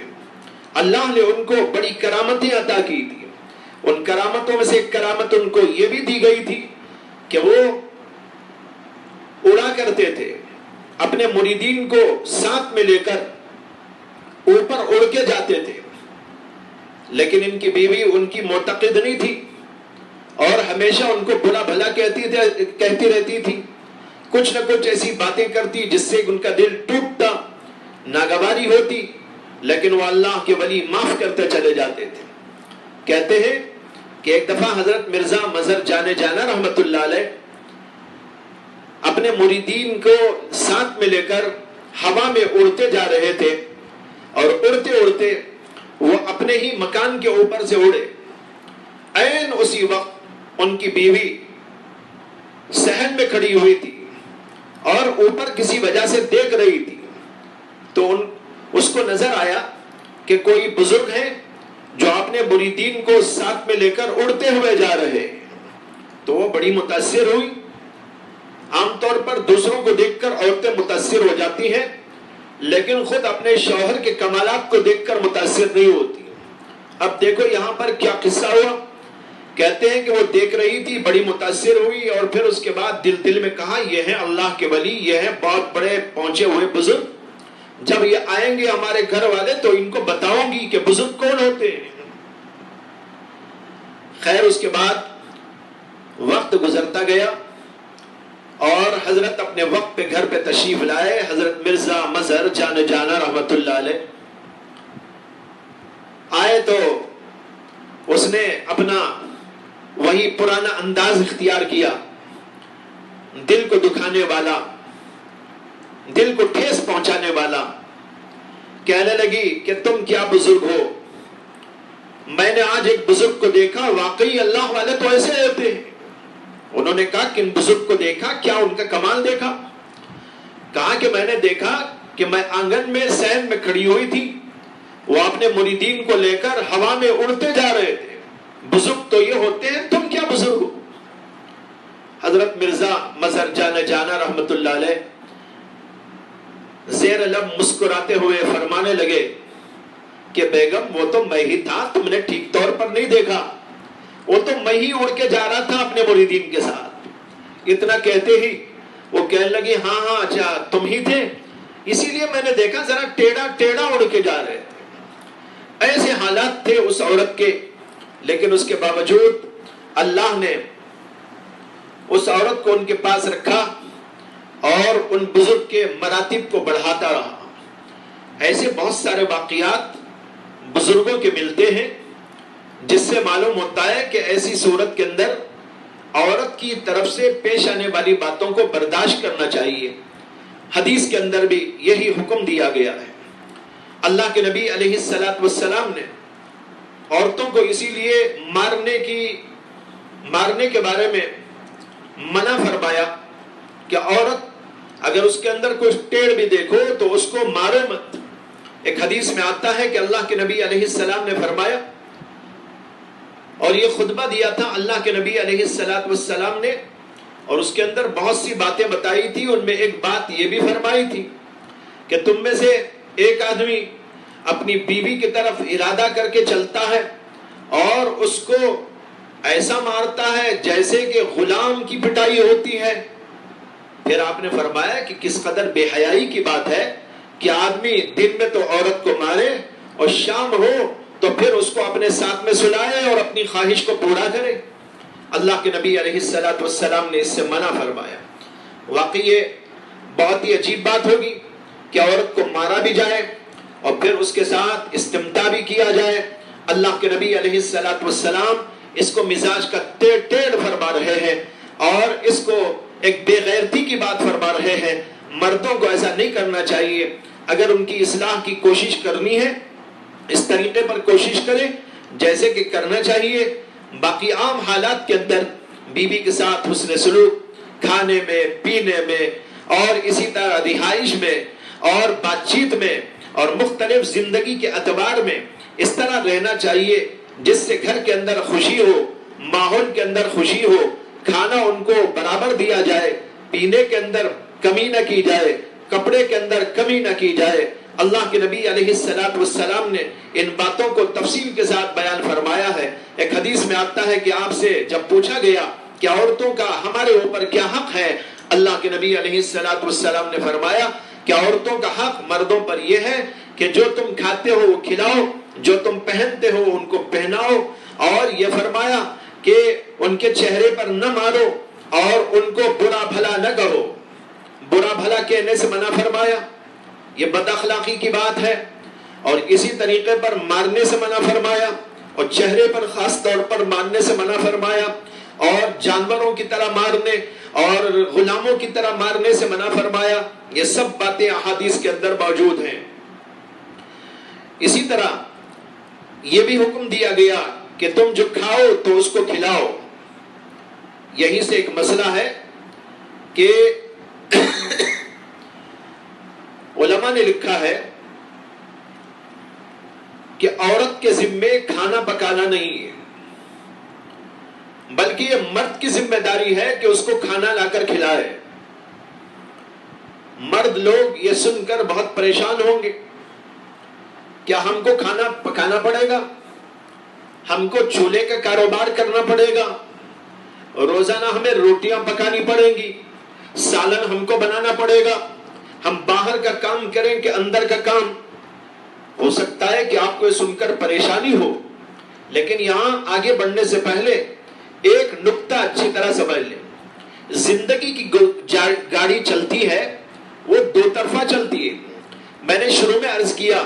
اللہ نے ان کو بڑی کرامتیں عطا کی تھی۔ ان کرامتوں میں سے ایک کرامت ان کو یہ بھی دی گئی تھی کہ وہ اڑا کرتے تھے، اپنے مریدین کو ساتھ میں لے کر اوپر اڑ کے جاتے تھے، لیکن ان کی بیوی ان کی معتقد نہیں تھی اور ہمیشہ ان کو برا بھلا کہتی رہتی تھی، کچھ نہ کچھ ایسی باتیں کرتی جس سے ان کا دل ٹوٹتا، ناگواری ہوتی، لیکن وہ اللہ کے ولی معاف کرتے چلے جاتے تھے۔ کہتے ہیں کہ ایک دفعہ حضرت مرزا مظہر جان جانا رحمت اللہ علیہ اپنے مریدین کو ساتھ میں لے کر ہوا میں اڑتے جا رہے تھے، اور اڑتے اڑتے وہ اپنے ہی مکان کے اوپر سے اڑے۔ عین اسی وقت ان کی بیوی صحن میں کھڑی ہوئی تھی اور اوپر کسی وجہ سے دیکھ رہی تھی، تو اس کو نظر آیا کہ کوئی بزرگ ہیں جو اپنے مریدین کو ساتھ میں لے کر اڑتے ہوئے جا رہے، تو وہ بڑی متاثر ہوئی۔ عام طور پر دوسروں کو دیکھ کر عورتیں متاثر ہو جاتی ہیں، لیکن خود اپنے شوہر کے کمالات کو دیکھ کر متاثر نہیں ہوتی۔ اب دیکھو یہاں پر کیا قصہ ہوا۔ کہتے ہیں کہ وہ دیکھ رہی تھی، بڑی متاثر ہوئی، اور پھر اس کے بعد دل میں کہا یہ ہیں اللہ کے ولی، یہ ہیں بہت بڑے پہنچے ہوئے بزرگ، جب یہ آئیں گے ہمارے گھر والے تو ان کو بتاؤں گی کہ بزرگ کون ہوتے ہیں۔ خیر اس کے بعد وقت گزرتا گیا اور حضرت اپنے وقت پہ گھر پہ تشریف لائے۔ حضرت مرزا مظہر جان جانا رحمت اللہ علیہ آئے تو اس نے اپنا وہی پرانا انداز اختیار کیا، دل کو دکھانے والا، دل کو ٹھیس پہنچانے والا۔ کہنے لگی کہ تم کیا بزرگ ہو، میں نے آج ایک بزرگ کو دیکھا، واقعی اللہ والے تو ایسے ہوتے ہیں۔ انہوں نے کہا کہ ان بزرگ کو دیکھا، کیا ان کا کمال دیکھا؟ کہا کہ میں نے دیکھا کہ میں آنگن میں صحن میں کھڑی ہوئی تھی، وہ اپنے مریدین کو لے کر ہوا میں اڑتے جا رہے تھے۔ بزرگ تو یہ ہوتے ہیں، تم کیا بزرگ ہو؟ حضرت مرزا مظہر جانا رحمت اللہ علیہ زیر لب مسکراتے ہوئے فرمانے لگے کہ بیگم وہ تو میں ہی تھا، تم نے ٹھیک طور پر نہیں دیکھا، وہ تو میں ہی اڑ کے جا رہا تھا اپنے مریدین کے ساتھ۔ اتنا کہتے ہی وہ کہنے لگی ہاں اچھا تم ہی تھے، اسی لیے میں نے دیکھا ذرا ٹیڑھا اڑ کے جا رہے تھے۔ ایسے حالات تھے اس عورت کے، لیکن اس کے باوجود اللہ نے اس عورت کو ان کے پاس رکھا اور ان بزرگ کے مراتب کو بڑھاتا رہا۔ ایسے بہت سارے واقعات بزرگوں کے ملتے ہیں جس سے معلوم ہوتا ہے کہ ایسی صورت کے اندر عورت کی طرف سے پیش آنے والی باتوں کو برداشت کرنا چاہیے. حدیث کے اندر بھی یہی حکم دیا گیا ہے. اللہ کے نبی علیہ السلام نے عورتوں کو اسی لیے مارنے کے بارے میں منع فرمایا کہ عورت اگر اس کے اندر کوئی ٹیڑھ بھی دیکھو تو اس کو مارو مت. ایک حدیث میں آتا ہے کہ اللہ کے نبی علیہ السلام نے فرمایا، اور یہ خطبہ دیا تھا اللہ کے نبی علیہ السلام نے، اور اس کے اندر بہت سی باتیں بتائی تھی. ان میں ایک بات یہ بھی فرمائی تھی کہ تم میں سے ایک آدمی اپنی بیوی کی طرف ارادہ کر کے چلتا ہے اور اس کو ایسا مارتا ہے جیسے کہ غلام کی پٹائی ہوتی ہے. پھر آپ نے فرمایا کہ کس قدر بے حیائی کی بات ہے کہ آدمی دن میں تو عورت کو مارے اور شام ہو تو پھر اس کو اپنے ساتھ میں سلائے اور اپنی خواہش کو پورا کرے. اللہ کے نبی علیہ السلام نے اس سے منع فرمایا. واقعی یہ بہت ہی عجیب بات ہوگی کہ عورت کو مارا بھی جائے اور پھر اس کے ساتھ استمتاع بھی کیا جائے. اللہ کے نبی علیہ السلام اس کو مزاج کا ٹیڑھ فرما رہے ہیں اور اس کو ایک بے غیرتی کی بات فرما رہے ہیں. مردوں کو ایسا نہیں کرنا چاہیے. اگر ان کی اصلاح کی کوشش کرنی ہے اس طریقے پر کوشش کریں جیسے کہ کرنا چاہیے. باقی عام حالات کے اندر بیوی کے ساتھ حسن سلوک، کھانے میں، پینے میں اور اسی طرح رہائش میں اور بات چیت میں اور مختلف زندگی کے اعتبار میں اس طرح رہنا چاہیے جس سے گھر کے اندر خوشی ہو، ماحول کے اندر خوشی ہو، کھانا ان کو برابر دیا جائے، پینے کے اندر کمی نہ کی جائے، کپڑے کے اندر کمی نہ کی جائے. اللہ کے نبی علیہ السلام نے ان باتوں کو تفصیل کے ساتھ بیان فرمایا ہے. ایک حدیث میں آتا ہے کہ آپ سے جب پوچھا گیا کہ عورتوں کا ہمارے اوپر کیا حق ہے، اللہ کے نبی علیہ السلام نے فرمایا کہ عورتوں کا حق مردوں پر یہ ہے کہ جو تم کھاتے ہو وہ کھلاؤ، جو تم پہنتے ہو ان کو پہناؤ، اور یہ فرمایا کہ ان کے چہرے پر نہ مارو اور ان کو برا بھلا نہ کہو. برا بھلا کہنے سے منع فرمایا، یہ بد اخلاقی کی بات ہے. اور اسی طریقے پر مارنے سے منع فرمایا اور چہرے پر خاص طور پر مارنے سے منع فرمایا اور جانوروں کی طرح مارنے اور غلاموں کی طرح مارنے سے منع فرمایا. یہ سب باتیں احادیث کے اندر موجود ہیں. اسی طرح یہ بھی حکم دیا گیا کہ تم جو کھاؤ تو اس کو کھلاؤ. یہی سے ایک مسئلہ ہے کہ علماء نے لکھا ہے کہ عورت کے ذمے کھانا پکانا نہیں ہے، بلکہ یہ مرد کی ذمہ داری ہے کہ اس کو کھانا لا کر کھلائے. مرد لوگ یہ سن کر بہت پریشان ہوں گے، کیا ہم کو کھانا پکانا پڑے گا؟ ہم کو چولہے کا کاروبار کرنا پڑے گا؟ روزانہ ہمیں روٹیاں پکانی پڑیں گی، سالن ہم کو بنانا پڑے گا، ہم باہر کا کام کریں کہ اندر کا کام؟ ہو سکتا ہے کہ آپ کو یہ سن کر پریشانی ہو، لیکن یہاں آگے بڑھنے سے پہلے ایک نقطہ اچھی طرح سمجھ لیں. زندگی کی گاڑی چلتی ہے وہ دو طرفہ چلتی ہے. میں نے شروع میں عرض کیا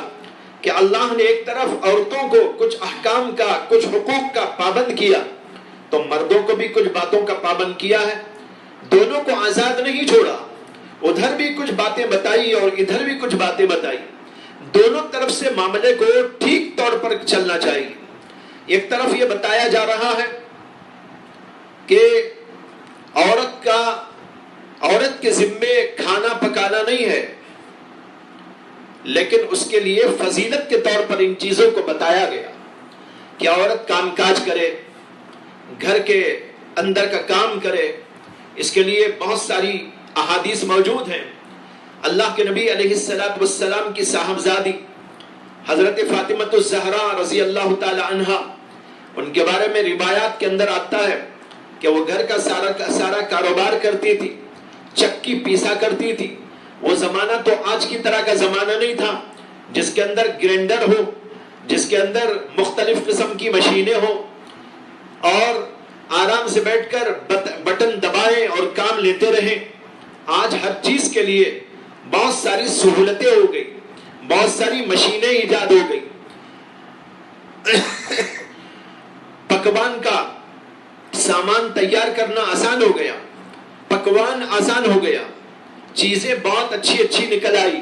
کہ اللہ نے ایک طرف عورتوں کو کچھ احکام کا، کچھ حقوق کا پابند کیا، تو مردوں کو بھی کچھ باتوں کا پابند کیا ہے. دونوں کو آزاد نہیں چھوڑا، ادھر بھی کچھ باتیں بتائی اور ادھر بھی کچھ باتیں بتائی. دونوں طرف سے معاملے کو ٹھیک طور پر چلنا چاہیے. ایک طرف یہ بتایا جا رہا ہے کہ عورت کے ذمے کھانا پکانا نہیں ہے، لیکن اس کے لیے فضیلت کے طور پر ان چیزوں کو بتایا گیا کہ عورت کام کاج کرے، گھر کے اندر کا کام کرے. اس کے لیے بہت ساری احادیث موجود ہیں. اللہ کے نبی علیہ السلام کی صاحبزادی حضرت فاطمہ الزہرا رضی اللہ تعالی عنہا، ان کے بارے میں روایات کے اندر آتا ہے کہ وہ گھر کا سارا کاروبار کرتی تھی، چکی پیسا کرتی تھی. وہ زمانہ تو آج کی طرح کا زمانہ نہیں تھا جس کے اندر گرینڈر ہو، جس کے اندر مختلف قسم کی مشینیں ہو اور آرام سے بیٹھ کر بٹن دبائیں اور کام لیتے رہیں. آج ہر چیز کے لیے بہت ساری سہولتیں ہو گئی. بہت ساری مشینیں ایجاد ہو گئی، پکوان کا سامان تیار کرنا آسان ہو گیا، پکوان آسان ہو گیا، چیزیں بہت اچھی اچھی نکل آئی،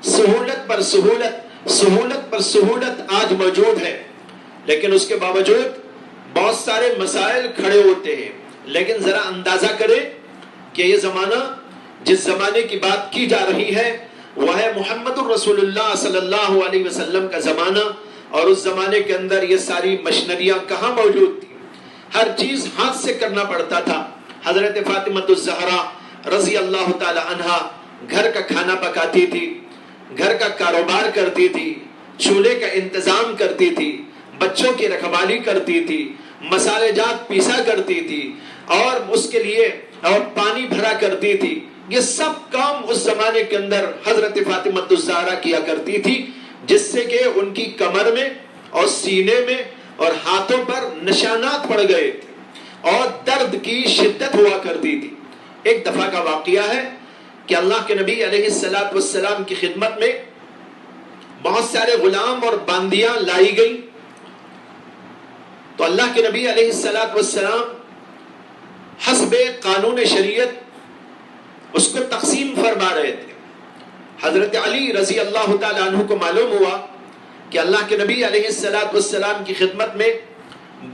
سہولت پر سہولت، سہولت پر سہولت آج موجود ہے، لیکن اس کے باوجود بہت سارے مسائل کھڑے ہوتے ہیں۔ لیکن ذرا اندازہ کریں کہ یہ زمانہ جس زمانے کی بات کی جا رہی ہے وہ ہے محمد الرسول اللہ صلی اللہ علیہ وسلم کا زمانہ، اور اس زمانے کے اندر یہ ساری مشینریاں کہاں موجود تھی؟ ہر چیز ہاتھ سے کرنا پڑتا تھا۔ حضرت فاطمہ الزہرا رضی اللہ تعالی عنہا گھر کا کھانا پکاتی تھی، گھر کا کاروبار کرتی تھی، چولہے کا انتظام کرتی تھی، بچوں کی رکھوالی کرتی تھی، مسالے جات پیسا کرتی تھی، اور اس کے لیے اور پانی بھرا کرتی تھی۔ یہ سب کام اس زمانے کے اندر حضرت فاطمہ الزہرا کیا کرتی تھی، جس سے کہ ان کی کمر میں اور سینے میں اور ہاتھوں پر نشانات پڑ گئے تھے اور درد کی شدت ہوا کرتی تھی۔ ایک دفعہ کا واقعہ ہے کہ اللہ کے نبی علیہ السلام کی خدمت میں بہت سارے غلام اور باندیاں لائی گئی، تو اللہ کے نبی علیہ السلام حسب قانون شریعت اس کو تقسیم فرما رہے تھے۔ حضرت علی رضی اللہ تعالی عنہ کو معلوم ہوا کہ اللہ کے نبی علیہ السلام کی خدمت میں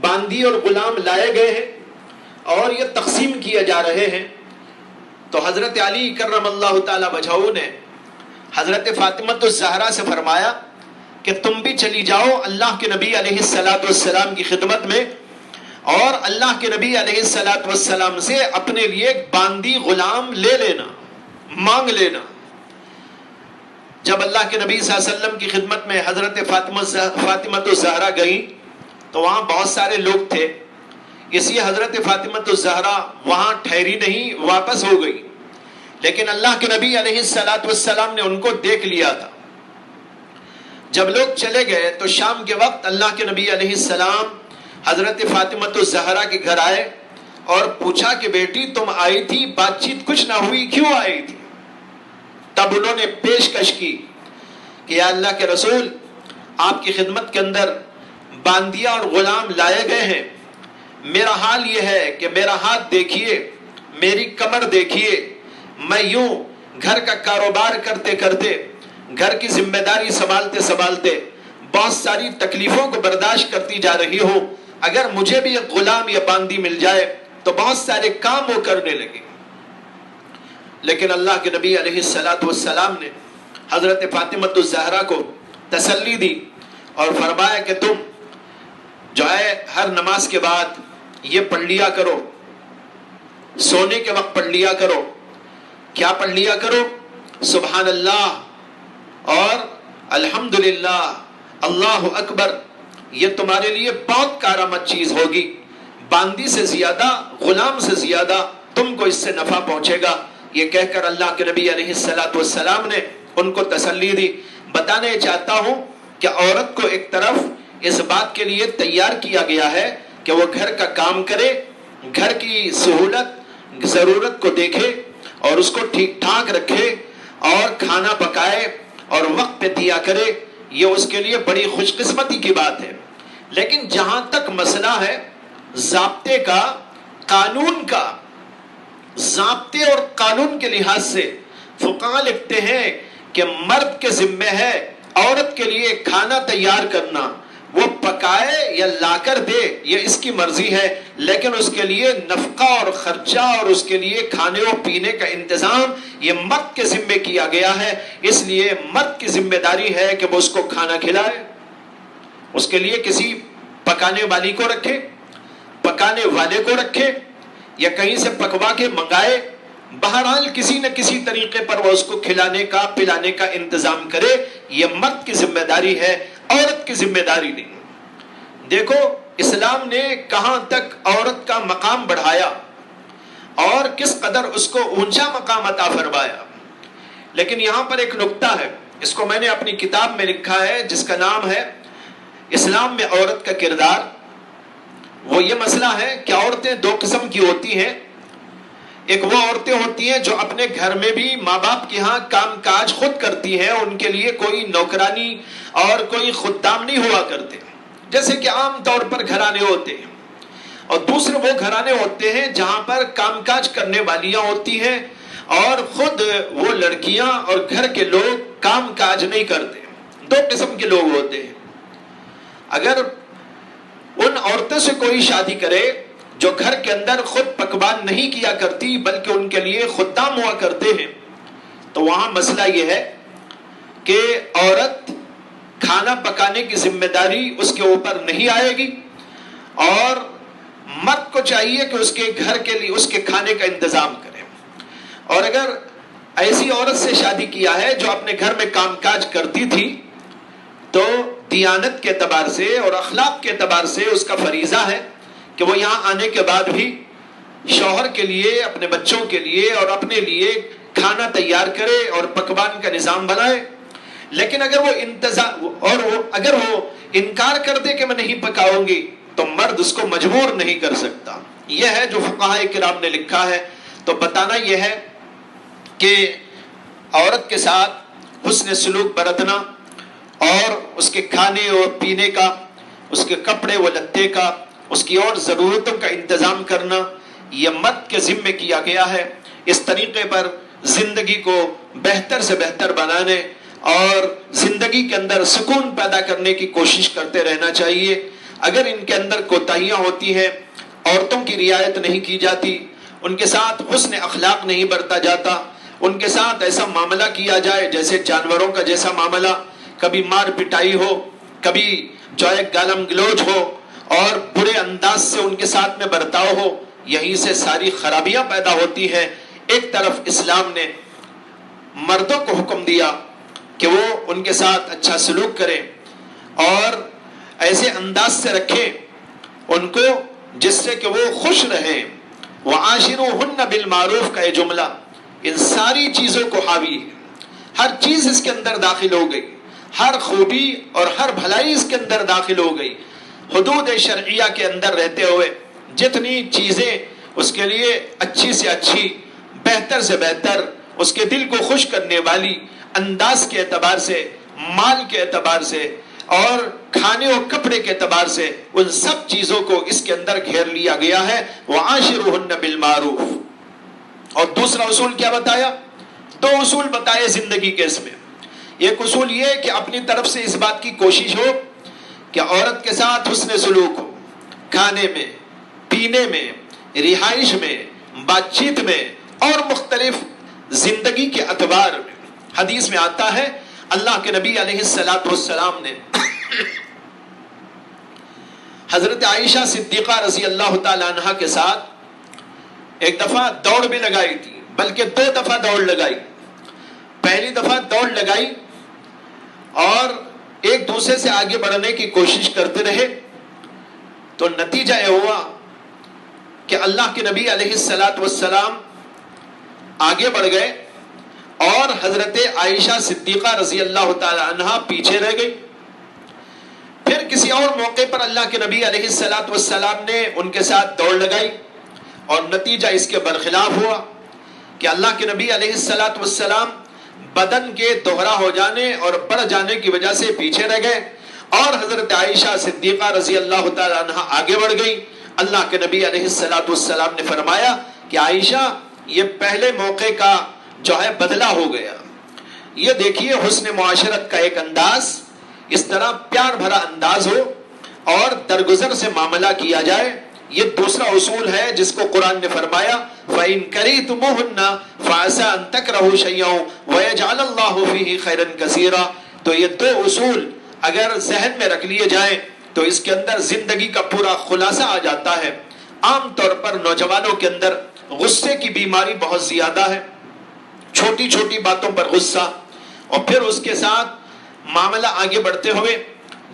باندی اور غلام لائے گئے ہیں اور یہ تقسیم کیے جا رہے ہیں، تو حضرت علی کرم اللہ تعالی وجہہ نے حضرت فاطمہ الزہرا سے فرمایا کہ تم بھی چلی جاؤ اللہ کے نبی علیہ السلام کی خدمت میں، اور اللہ کے نبی علیہ السلام سے اپنے لیے ایک باندی غلام لے لینا، مانگ لینا۔ جب اللہ کے نبی صلی اللہ علیہ وسلم کی خدمت میں حضرت فاطمہ الزہرا گئی تو وہاں بہت سارے لوگ تھے، اس لیے حضرت فاطمہ الزہرا وہاں ٹھہری نہیں، واپس ہو گئی، لیکن اللہ کے نبی علیہ السلام نے ان کو دیکھ لیا تھا۔ جب لوگ چلے گئے تو شام کے وقت اللہ کے نبی علیہ السلام حضرت فاطمہ الزہرا کے گھر آئے اور پوچھا کہ بیٹی تم آئی تھی، بات چیت کچھ نہ ہوئی، کیوں آئی تھی؟ تب انہوں نے پیشکش کی کہ یا اللہ کے رسول، آپ کی خدمت کے اندر باندیا اور غلام لائے گئے ہیں، میرا حال یہ ہے کہ میرا ہاتھ دیکھیے، میری کمر دیکھیے، میں یوں گھر کا کاروبار کرتے کرتے، گھر کی ذمہ داری سنبھالتے سنبھالتے بہت ساری تکلیفوں کو برداشت کرتی جا رہی ہوں، اگر مجھے بھی ایک غلام یا باندی مل جائے تو بہت سارے کام وہ کرنے لگے۔ لیکن اللہ کے نبی علیہ السلام نے حضرت فاطمہ الزہرا کو تسلی دی اور فرمایا کہ تم جو ہے ہر نماز کے بعد یہ پڑھ لیا کرو، سونے کے وقت پڑھ لیا کرو۔ کیا پڑھ لیا کرو؟ سبحان اللہ اور الحمدللہ، اللہ اکبر۔ یہ تمہارے لیے بہت کارآمد چیز ہوگی، باندی سے زیادہ، غلام سے زیادہ تم کو اس سے نفع پہنچے گا۔ یہ کہہ کر اللہ کے نبی علیہ السلام نے ان کو تسلی دی۔ بتانے چاہتا ہوں کہ عورت کو ایک طرف اس بات کے لیے تیار کیا گیا ہے کہ وہ گھر کا کام کرے، گھر کی سہولت ضرورت کو دیکھے اور اس کو ٹھیک ٹھاک رکھے اور کھانا پکائے اور وقت پہ دیا کرے، یہ اس کے لیے بڑی خوش قسمتی کی بات ہے۔ لیکن جہاں تک مسئلہ ہے ضابطے کا، قانون کا، ضابطے اور قانون کے لحاظ سے فقہاء لکھتے ہیں کہ مرد کے ذمہ ہے عورت کے لیے کھانا تیار کرنا، وہ پکائے یا لا کر دے یہ اس کی مرضی ہے، لیکن اس کے لیے نفقہ اور خرچہ اور اس کے لیے کھانے اور پینے کا انتظام یہ مرد کے ذمہ کیا گیا ہے۔ اس لیے مرد کی ذمہ داری ہے کہ وہ اس کو کھانا کھلائے، اس کے لیے کسی پکانے والی کو رکھے، پکانے والے کو رکھے یا کہیں سے پکوا کے منگائے، بہرحال کسی نہ کسی طریقے پر وہ اس کو کھلانے کا پلانے کا انتظام کرے۔ یہ مرد کی ذمہ داری ہے، عورت کی ذمہ داری نہیں۔ دیکھو اسلام نے کہاں تک عورت کا مقام بڑھایا اور کس قدر اس کو اونچا مقام عطا فرمایا۔ لیکن یہاں پر ایک نکتہ ہے، اس کو میں نے اپنی کتاب میں لکھا ہے جس کا نام ہے اسلام میں عورت کا کردار۔ وہ یہ مسئلہ ہے کہ عورتیں دو قسم کی ہوتی ہیں، ایک وہ عورتیں ہوتی ہیں جو اپنے گھر میں بھی ماں باپ کے ہاں کام کاج خود کرتی ہیں، ان کے لیے کوئی نوکرانی اور کوئی خدام نہیں ہوا کرتے، جیسے کہ عام طور پر گھرانے ہوتے ہیں۔ اور دوسرے وہ گھرانے ہوتے ہیں جہاں پر کام کاج کرنے والیاں ہوتی ہیں اور خود وہ لڑکیاں اور گھر کے لوگ کام کاج نہیں کرتے۔ دو قسم کے لوگ ہوتے ہیں۔ اگر ان عورتوں سے کوئی شادی کرے جو گھر کے اندر خود پکوان نہیں کیا کرتی بلکہ ان کے لیے خدام ہوا کرتے ہیں، تو وہاں مسئلہ یہ ہے کہ عورت کھانا پکانے کی ذمہ داری اس کے اوپر نہیں آئے گی، اور مرد کو چاہیے کہ اس کے گھر کے لیے اس کے کھانے کا انتظام کرے۔ اور اگر ایسی عورت سے شادی کیا ہے جو اپنے گھر میں کام کاج کرتی تھی، تو دیانت کے اعتبار سے اور اخلاق کے اعتبار سے اس کا فریضہ ہے کہ وہ یہاں آنے کے بعد بھی شوہر کے لیے، اپنے بچوں کے لیے اور اپنے لیے کھانا تیار کرے اور پکوان کا نظام بنائے۔ لیکن اگر وہ انکار کر دے کہ میں نہیں پکاؤں گی، تو مرد اس کو مجبور نہیں کر سکتا۔ یہ ہے جو فقہاء کرام نے لکھا ہے۔ تو بتانا یہ ہے کہ عورت کے ساتھ حسن سلوک برتنا اور اس کے کھانے اور پینے کا، اس کے کپڑے و لتے کا، اس کی اور ضرورتوں کا انتظام کرنا، یہ مرد کے ذمے کیا گیا ہے۔ اس طریقے پر زندگی کو بہتر سے بہتر بنانے اور زندگی کے اندر سکون پیدا کرنے کی کوشش کرتے رہنا چاہیے۔ اگر ان کے اندر کوتاہیاں ہوتی ہیں، عورتوں کی رعایت نہیں کی جاتی، ان کے ساتھ حسن اخلاق نہیں برتا جاتا، ان کے ساتھ ایسا معاملہ کیا جائے جیسے جانوروں کا جیسا معاملہ، کبھی مار پٹائی ہو، کبھی جو ہے گالم گلوچ ہو اور برے انداز سے ان کے ساتھ میں برتاؤ ہو، یہیں سے ساری خرابیاں پیدا ہوتی ہیں۔ ایک طرف اسلام نے مردوں کو حکم دیا کہ وہ ان کے ساتھ اچھا سلوک کریں اور ایسے انداز سے رکھیں ان کو جس سے کہ وہ خوش رہیں۔ وَعَاشِرُوهُنَّ بِالْمَعْرُوفِ کا یہ جملہ ان ساری چیزوں کو حاوی ہے، ہر چیز اس کے اندر داخل ہو گئی، ہر خوبی اور ہر بھلائی اس کے اندر داخل ہو گئی۔ حدود شرعیہ کے اندر رہتے ہوئے جتنی چیزیں اس کے لیے اچھی سے اچھی، بہتر سے بہتر، اس کے دل کو خوش کرنے والی انداز کے اعتبار سے، مال کے اعتبار سے اور کھانے اور کپڑے کے اعتبار سے، ان سب چیزوں کو اس کے اندر گھیر لیا گیا ہے۔ وَعَاشِرُهُنَّ بِالْمَعْرُوفِ۔ اور دوسرا اصول کیا بتایا؟ دو اصول بتائے زندگی کے اس میں۔ ایک اصول یہ کہ اپنی طرف سے اس بات کی کوشش ہو کہ عورت کے ساتھ حسن سلوک ہو، کھانے میں، پینے میں، رہائش میں، بات چیت میں اور مختلف زندگی کے اعتبار میں۔ حدیث میں آتا ہے اللہ کے نبی علیہ السلام نے حضرت عائشہ صدیقہ رضی اللہ تعالی عنہ کے ساتھ ایک دفعہ دوڑ بھی لگائی تھی، بلکہ 2 دفعہ دوڑ لگائی۔ پہلی دفعہ دوڑ لگائی اور ایک دوسرے سے آگے بڑھنے کی کوشش کرتے رہے، تو نتیجہ یہ ہوا کہ اللہ کے نبی علیہ السلام آگے بڑھ گئے اور حضرت عائشہ صدیقہ رضی اللہ تعالی عنہ پیچھے رہ گئی۔ پھر کسی اور موقع پر اللہ کے نبی علیہ السلام نے ان کے ساتھ دوڑ لگائی اور نتیجہ اس کے برخلاف ہوا کہ اللہ کے نبی علیہ السلام بدن کے دوہرا ہو جانے اور بڑھ جانے کی وجہ سے پیچھے رہ گئے اور حضرت عائشہ صدیقہ رضی اللہ تعالی عنہ آگے بڑھ گئی۔ اللہ کے نبی علیہ السلام نے فرمایا کہ عائشہ یہ پہلے موقع کا جو ہے بدلہ ہو گیا۔ یہ دیکھیے حسن معاشرت کا ایک انداز، اس طرح پیار بھرا انداز ہو اور درگزر سے معاملہ کیا جائے۔ یہ دوسرا اصول ہے جس کو قرآن نے فرمایا فَإِن كَرِهْتُمُوهُنَّ فَعَسَىٰ أَن تَكْرَهُوا شَيْئًا وَيَجْعَلَ اللَّهُ فِيهِ خَيْرًا كَثِيرًا۔ تو یہ 2 اصول اگر ذہن میں رکھ لیے جائیں تو اس کے اندر زندگی کا پورا خلاصہ آ جاتا ہے۔ عام طور پر نوجوانوں کے اندر غصے کی بیماری بہت زیادہ ہے، چھوٹی چھوٹی باتوں پر غصہ، اور پھر اس کے ساتھ معاملہ آگے بڑھتے ہوئے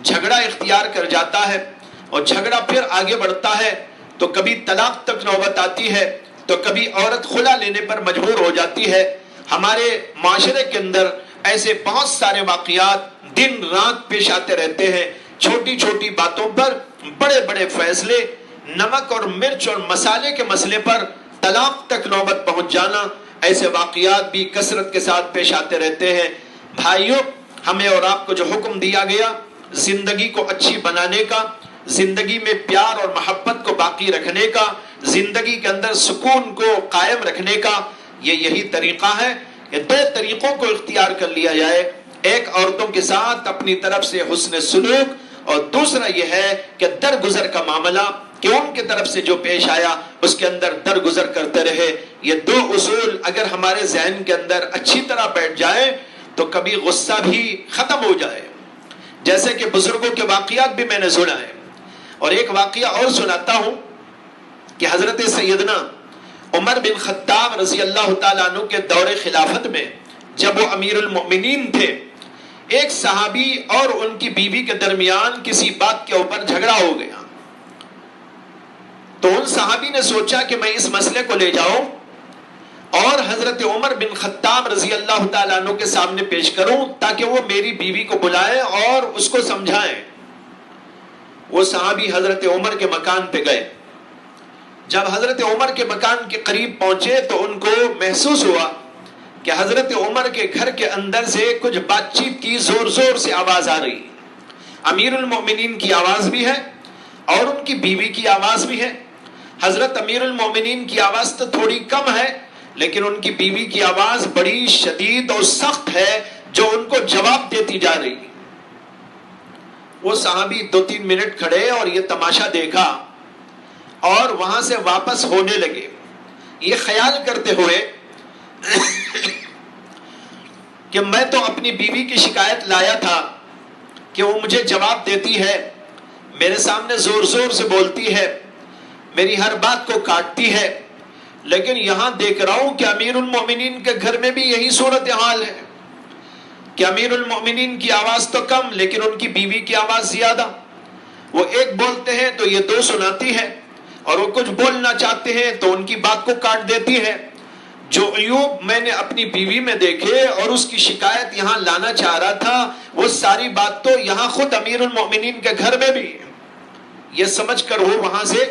جھگڑا اختیار کر جاتا ہے، اور جھگڑا پھر آگے بڑھتا ہے تو کبھی طلاق تک نوبت آتی ہے، تو کبھی عورت خلا لینے پر مجبور ہو جاتی ہے۔ ہمارے معاشرے کے اندر ایسے بہت سارے واقعات دن رات پیش آتے رہتے ہیں، چھوٹی چھوٹی باتوں پر بڑے بڑے فیصلے، نمک اور مرچ اور مسالے کے مسئلے پر طلاق تک نوبت پہنچ جانا، ایسے واقعات بھی کثرت کے ساتھ پیش آتے رہتے ہیں۔ بھائیوں، ہمیں اور آپ کو جو حکم دیا گیا زندگی کو اچھی بنانے کا، زندگی میں پیار اور محبت کو باقی رکھنے کا، زندگی کے اندر سکون کو قائم رکھنے کا، یہی طریقہ ہے۔ یہ دو طریقوں کو اختیار کر لیا جائے، ایک عورتوں کے ساتھ اپنی طرف سے حسن سلوک، اور دوسرا یہ ہے کہ درگزر کا معاملہ کہ ان کی طرف سے جو پیش آیا اس کے اندر درگزر کرتے رہے۔ یہ دو اصول اگر ہمارے ذہن کے اندر اچھی طرح بیٹھ جائے تو کبھی غصہ بھی ختم ہو جائے۔ جیسے کہ بزرگوں کے واقعات بھی میں نے سنا ہے، اور ایک واقعہ اور سناتا ہوں کہ حضرت سیدنا عمر بن خطاب رضی اللہ تعالیٰ عنہ کے دور خلافت میں جب وہ امیر المؤمنین تھے، ایک صحابی اور ان کی بیوی کے درمیان کسی بات کے اوپر جھگڑا ہو گیا۔ تو ان صحابی نے سوچا کہ میں اس مسئلے کو لے جاؤں اور حضرت عمر بن خطاب رضی اللہ تعالیٰ عنہ کے سامنے پیش کروں تاکہ وہ میری بیوی کو بلائیں اور اس کو سمجھائیں۔ وہ صحابی حضرت عمر کے مکان پہ گئے۔ جب حضرت عمر کے مکان کے قریب پہنچے تو ان کو محسوس ہوا کہ حضرت عمر کے گھر کے اندر سے کچھ بات چیت کی زور زور سے آواز آ رہی۔ امیر المؤمنین کی آواز بھی ہے اور ان کی بیوی کی آواز بھی ہے۔ حضرت امیر المؤمنین کی آواز تو تھوڑی کم ہے، لیکن ان کی بیوی کی آواز بڑی شدید اور سخت ہے جو ان کو جواب دیتی جا رہی۔ وہ صحابی 2-3 منٹ کھڑے اور یہ تماشا دیکھا اور وہاں سے واپس ہونے لگے، یہ خیال کرتے ہوئے کہ میں تو اپنی بیوی کی شکایت لایا تھا کہ وہ مجھے جواب دیتی ہے، میرے سامنے زور زور سے بولتی ہے، میری ہر بات کو کاٹتی ہے، لیکن یہاں دیکھ رہا ہوں کہ امیر المؤمنین کے گھر میں بھی یہی صورتحال ہے کہ امیر المؤمنین کی آواز تو کم لیکن ان کی بیوی کی آواز زیادہ۔ وہ ایک بولتے ہیں تو یہ دو سناتی ہے، اور وہ کچھ بولنا چاہتے ہیں تو ان کی بات کو کاٹ دیتی ہے۔ جو عیوب میں نے اپنی بیوی میں دیکھے اور اس کی شکایت یہاں لانا چاہ رہا تھا، وہ ساری بات تو یہاں خود امیر المؤمنین کے گھر میں بھی۔ یہ سمجھ کر وہ وہاں سے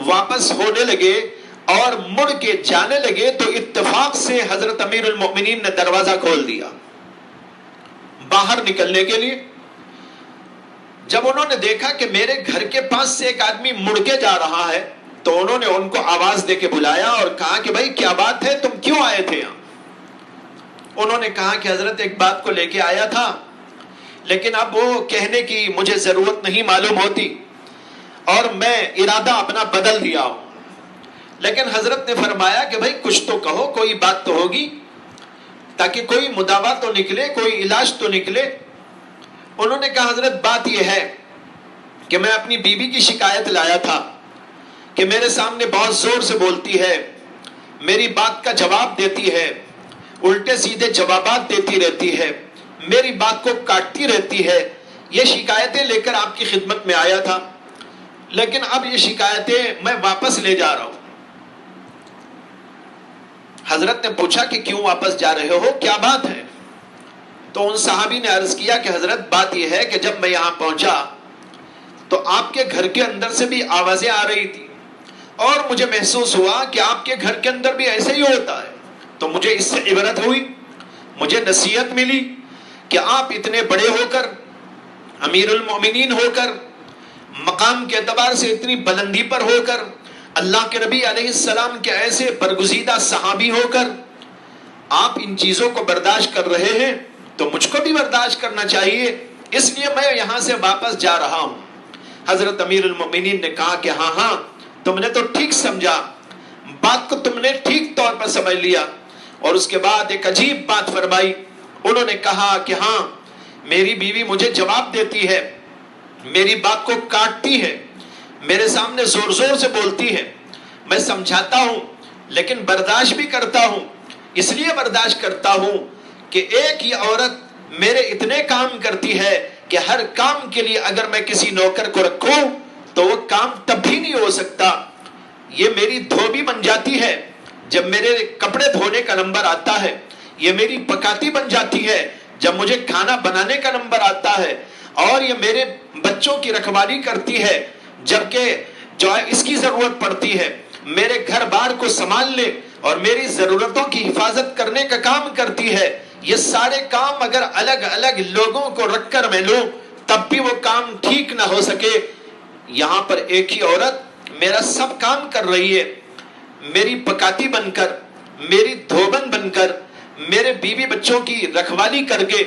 واپس ہونے لگے اور مڑ کے جانے لگے تو اتفاق سے حضرت امیر المؤمنین نے دروازہ کھول دیا باہر نکلنے کے لیے۔ جب انہوں نے دیکھا کہ میرے گھر کے پاس سے ایک آدمی مڑ کے جا رہا ہے تو انہوں نے ان کو آواز دے کے بلایا اور کہا کہ بھائی کیا بات ہے، تم کیوں آئے تھے یہاں؟ انہوں نے کہا کہ حضرت ایک بات کو لے کے آیا تھا، لیکن اب وہ کہنے کی مجھے ضرورت نہیں معلوم ہوتی اور میں ارادہ اپنا بدل دیا ہوں۔ لیکن حضرت نے فرمایا کہ بھائی کچھ تو کہو، کوئی بات تو ہوگی تاکہ کوئی مداوا تو نکلے، کوئی علاج تو نکلے۔ انہوں نے کہا حضرت بات یہ ہے کہ میں اپنی بیوی کی شکایت لایا تھا کہ میرے سامنے بہت زور سے بولتی ہے، میری بات کا جواب دیتی ہے، الٹے سیدھے جوابات دیتی رہتی ہے، میری بات کو کاٹتی رہتی ہے۔ یہ شکایتیں لے کر آپ کی خدمت میں آیا تھا، لیکن اب یہ شکایتیں میں واپس لے جا رہا ہوں۔ حضرت نے پوچھا کہ کیوں واپس جا رہے ہو، کیا بات ہے؟ تو ان صحابی نے عرض کیا کہ حضرت بات یہ ہے کہ جب میں یہاں پہنچا تو آپ کے گھر کے اندر سے بھی آوازیں آ رہی تھی اور مجھے محسوس ہوا کہ آپ کے گھر کے اندر بھی ایسے ہی ہوتا ہے، تو مجھے اس سے عبرت ہوئی، مجھے نصیحت ملی کہ آپ اتنے بڑے ہو کر، امیر المؤمنین ہو کر، مقام کے اعتبار سے اتنی بلندی پر ہو کر، اللہ کے نبی علیہ السلام کے ایسے برگزیدہ صحابی ہو کر آپ ان چیزوں کو برداشت کر رہے ہیں تو مجھ کو بھی برداشت کرنا چاہیے، اس لیے میں یہاں سے واپس جا رہا ہوں۔ حضرت امیر المؤمنین نے کہا کہ ہاں ہاں تم نے تو ٹھیک سمجھا، بات کو تم نے ٹھیک طور پر سمجھ لیا۔ اور اس کے بعد ایک عجیب بات فرمائی، انہوں نے کہا کہ ہاں میری بیوی مجھے جواب دیتی ہے، میری بات کو کاٹتی ہے، میرے سامنے زور زور سے بولتی ہے، میں سمجھاتا ہوں لیکن برداشت بھی کرتا ہوں، اس لیے برداشت کرتا ہوں کہ ایک ہی عورت میرے اتنے کام کرتی ہے کہ ہر کام کے لیے اگر میں کسی نوکر کو رکھوں تو وہ کام تب بھی نہیں ہو سکتا۔ یہ میری دھوبی بن جاتی ہے جب میرے کپڑے دھونے کا نمبر آتا ہے، یہ میری پکاتی بن جاتی ہے جب مجھے کھانا بنانے کا نمبر آتا ہے، اور یہ میرے بچوں کی رکھوالی کرتی ہے جبکہ جو اس کی ضرورت پڑتی ہے، میرے گھر بار کو سنبھالنے اور میری ضرورتوں کی حفاظت کرنے کا کام کرتی ہے، یہ سارے کام اگر الگ الگ لوگوں کو رکھ کر میں لوں تب بھی وہ کام ٹھیک نہ ہو سکے۔ یہاں پر ایک ہی عورت میرا سب کام کر رہی ہے، میری پکاتی بن کر، میری دھوبن بن کر، میرے بیوی بچوں کی رکھوالی کر کے،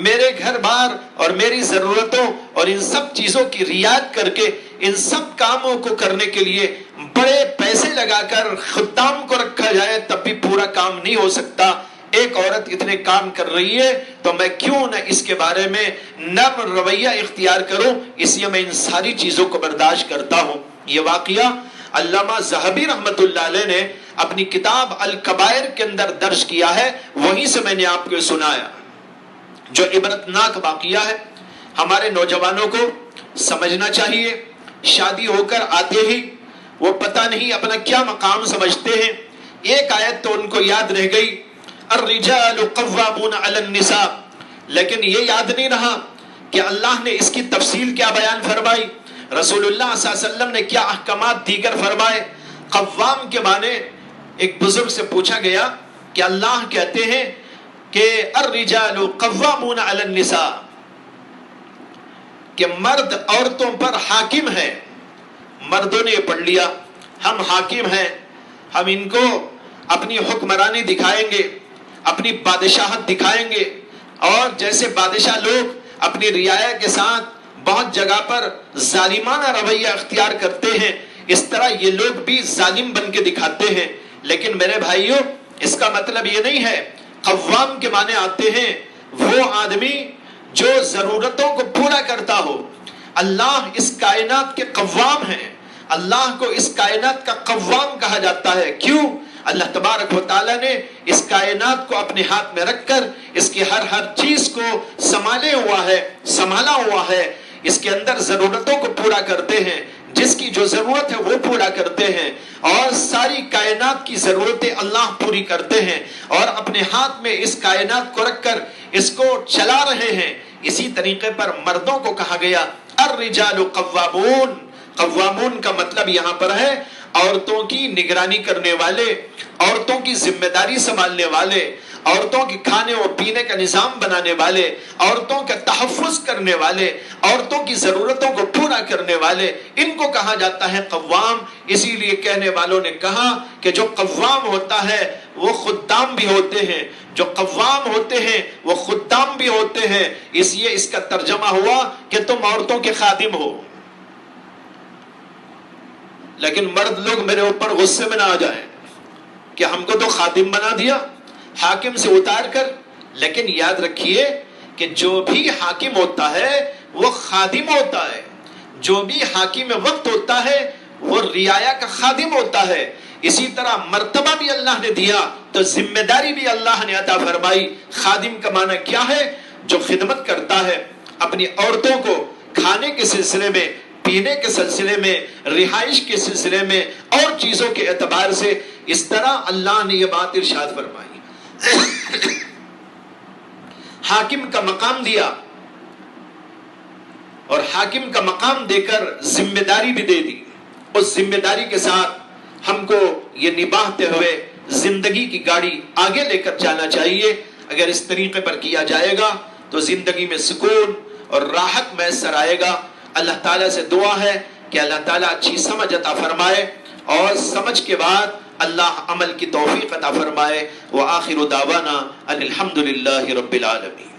میرے گھر بار اور میری ضرورتوں اور ان سب چیزوں کی رعایت کر کے، ان سب کاموں کو کرنے کے لیے بڑے پیسے لگا کر خدام کو رکھا جائے تب بھی پورا کام نہیں ہو سکتا۔ ایک عورت اتنے کام کر رہی ہے تو میں کیوں نہ اس کے بارے میں نرم رویہ اختیار کروں، اس لیے میں ان ساری چیزوں کو برداشت کرتا ہوں۔ یہ واقعہ علامہ ذہبی رحمت اللہ علیہ نے اپنی کتاب الکبائر کے اندر درج کیا ہے، وہیں سے میں نے آپ کو سنایا، جو عبرتناک واقعہ ہے۔ ہمارے نوجوانوں کو سمجھنا چاہیے، شادی ہو کر آتے ہی وہ پتہ نہیں اپنا کیا مقام سمجھتے ہیں۔ ایک آیت تو ان کو یاد رہ گئی، الرجال قوامون علی النساء، لیکن یہ یاد نہیں رہا کہ اللہ نے اس کی تفصیل کیا بیان فرمائی، رسول اللہ صلی اللہ علیہ وسلم نے کیا احکامات دیگر فرمائے۔ قوام کے معنی ایک بزرگ سے پوچھا گیا کہ اللہ کہتے ہیں کہ الرجال قوامون علی النساء، کہ مرد عورتوں پر حاکم ہے۔ مردوں نے پڑھ لیا ہم حاکم ہیں، ہم ان کو اپنی حکمرانی دکھائیں گے، اپنی بادشاہت دکھائیں گے، اور جیسے بادشاہ لوگ اپنی رعایا کے ساتھ بہت جگہ پر ظالمانہ رویہ اختیار کرتے ہیں، اس طرح یہ لوگ بھی ظالم بن کے دکھاتے ہیں۔ لیکن میرے بھائیوں، اس کا مطلب یہ نہیں ہے۔ قوام کے معنی آتے ہیں وہ آدمی جو ضرورتوں کو پورا کرتا ہو۔ اللہ اس کائنات کے قوام ہیں، اللہ کو اس کائنات کا قوام کہا جاتا ہے۔ کیوں؟ اللہ تبارک و تعالیٰ نے اس کائنات کو اپنے ہاتھ میں رکھ کر اس کی ہر چیز کو سنبھالا ہوا ہے، اس کے اندر ضرورتوں کو پورا کرتے ہیں، جس کی جو ضرورت ہے وہ پورا کرتے ہیں، اور ساری کائنات کی ضرورتیں اللہ پوری کرتے ہیں، اور اپنے ہاتھ میں اس کائنات کو رکھ کر اس کو چلا رہے ہیں۔ اسی طریقے پر مردوں کو کہا گیا الرجال قوامون۔ قوامون کا مطلب یہاں پر ہے عورتوں کی نگرانی کرنے والے، عورتوں کی ذمہ داری سنبھالنے والے، عورتوں کے کھانے و پینے کا نظام بنانے والے، عورتوں کا تحفظ کرنے والے، عورتوں کی ضرورتوں کو پورا کرنے والے، ان کو کہا جاتا ہے قوام۔ اسی لیے کہنے والوں نے کہا کہ جو قوام ہوتا ہے وہ خدام بھی ہوتے ہیں، جو قوام ہوتے ہیں وہ خدام بھی ہوتے ہیں۔ اس لیے اس کا ترجمہ ہوا کہ تم عورتوں کے خادم ہو۔ لیکن مرد لوگ میرے اوپر غصے میں نہ آ جائیں کہ ہم کو تو خادم بنا دیا حاکم سے اتار کر۔ لیکن یاد رکھیے کہ جو بھی حاکم ہوتا ہے وہ خادم ہوتا ہے، جو بھی حاکم وقت ہوتا ہے وہ رعایا کا خادم ہوتا ہے۔ اسی طرح مرتبہ بھی اللہ نے دیا تو ذمہ داری بھی اللہ نے عطا فرمائی۔ خادم کا معنی کیا ہے؟ جو خدمت کرتا ہے اپنی عورتوں کو کھانے کے سلسلے میں، پینے کے سلسلے میں، رہائش کے سلسلے میں اور چیزوں کے اعتبار سے۔ اس طرح اللہ نے یہ بات ارشاد فرمائی، حاکم کا مقام دیا، اور حاکم کا مقام دے کر ذمہ داری بھی دے دی۔ اس ذمہ داری کے ساتھ ہم کو یہ نبھاتے ہوئے زندگی کی گاڑی آگے لے کر جانا چاہیے۔ اگر اس طریقے پر کیا جائے گا تو زندگی میں سکون اور راحت میسر آئے گا۔ اللہ تعالیٰ سے دعا ہے کہ اللہ تعالیٰ اچھی سمجھ عطا فرمائے، اور سمجھ کے بعد اللہ عمل کی توفیق عطا فرمائے۔ وآخر دعوانا ان الحمد للہ رب العالمین۔